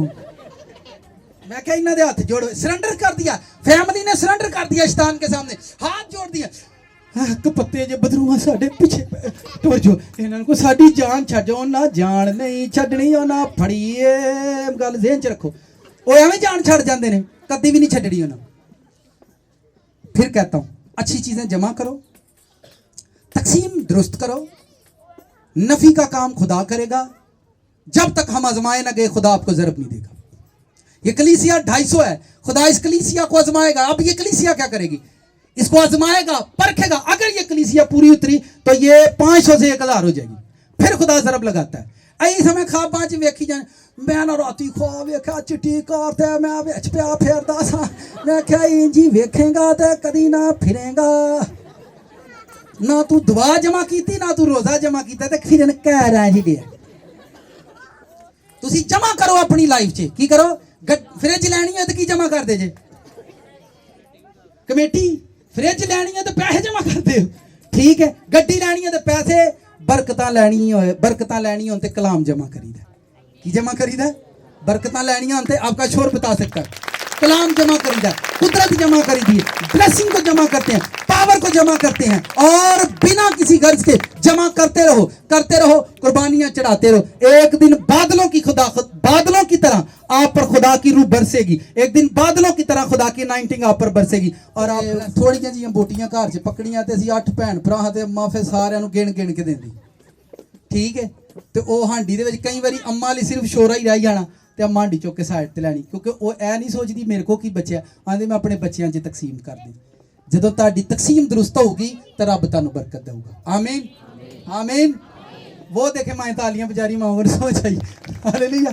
मैं क्या इन्होंने हाथ जोड़ो, सरेंडर कर दिया, फैमिली ने सरेंडर कर दिया शैतान के सामने, हाथ जोड़ दिया। कपत्ते जो बदरूआ साडे पीछे टुर जो, इन्हां को साडी जान छड्डो ना, जान नहीं छड्डनी ना फड़ीए। गल ज़हन च रखो, वो एवें जान छड़ जाते हैं, कभी भी नहीं छड्डनी उन्हें। फिर कहता हूं अच्छी चीजें जमा करो, तकसीम दुरुस्त करो, नफी का काम खुदा करेगा। जब तक हम आजमाए ना गए, खुदा आपको ज़रब नहीं देगा। ये कलीसिया 250 है, खुदा इस कलीसिया को आजमाएगा। अब ये कलीसिया क्या करेगी? इसको आजमाएगा, परखेगा। अगर ये कलीसिया पूरी उतरी तो ये 500 से 1000 हो जाएगी। फिर खुदा ज़रब लगाता है। ऐ समय खाबां च वेखी जाए, मैं ना राती खा वेख्या चिट्टी कार ते मैं विच पिया फिरदा सा, मैं क्या इंजी वेखेगा ते कदी ना फिरेगा। ना तू दुआ जमा की, ना तू रोजा जमा किया, ते फिर कह रहा है जी। तुसी जमा करो अपनी लाइफ च। की करो? फ्रिज लैनी है तो की जमा कर दे जे, कमेटी। फ्रिज लैनी है तो पैसे जमा कर दे, ठीक है। गड्डी लैनी है तो पैसे, बरकतां लैनी हो, बरकतां लैनी हो तो कलाम जमा करीदा। की जमा करीदा? बरकतां लैनी हो तो आपका शोर बता सकता है, कलाम जमा करीदा, कुदरत जमा करीदी, ब्लेसिंग को जमा करते हैं, पावर को जमा करते हैं, और बिना किसी गर्ज के जमा करते रहो, करते रहो, कुर्बानियां चढ़ाते रहो। एक दिन बादलों की बादलों की तरह आप पर खुदा की रूह बरसेगी। एक दिन बादलों की तरह खुदा की नाइटिंग आप पर बरसेगी। और आप थोड़ियां जिहियां बोटियां घर च पकड़ियां ते असीं 8 भैन भरा ते अम्मा फिर सारिਆਂ ਨੂੰ गिन गिन के देंदी, ठीक है। तो वह हांडी दे विच कई वारी अम्मा ਲਈ सिर्फ शोरा ही रह जाना, ਤੇ अम्मा हांडी चुक के साइड ते लैनी, क्योंकि वो ऐ नहीं सोचती मेरे को की बचया, आंदे मैं अपने बच्चों च तकसीम कर दी। ਜਦੋਂ ਤੁਹਾਡੀ तकसीम दुरुस्त होगी तो रब ਤੁਹਾਨੂੰ बरकत देगा। आमीन आमीन। वो देखे मैं तालियां बजारी मांगो सो चाहिए। हालेलुया।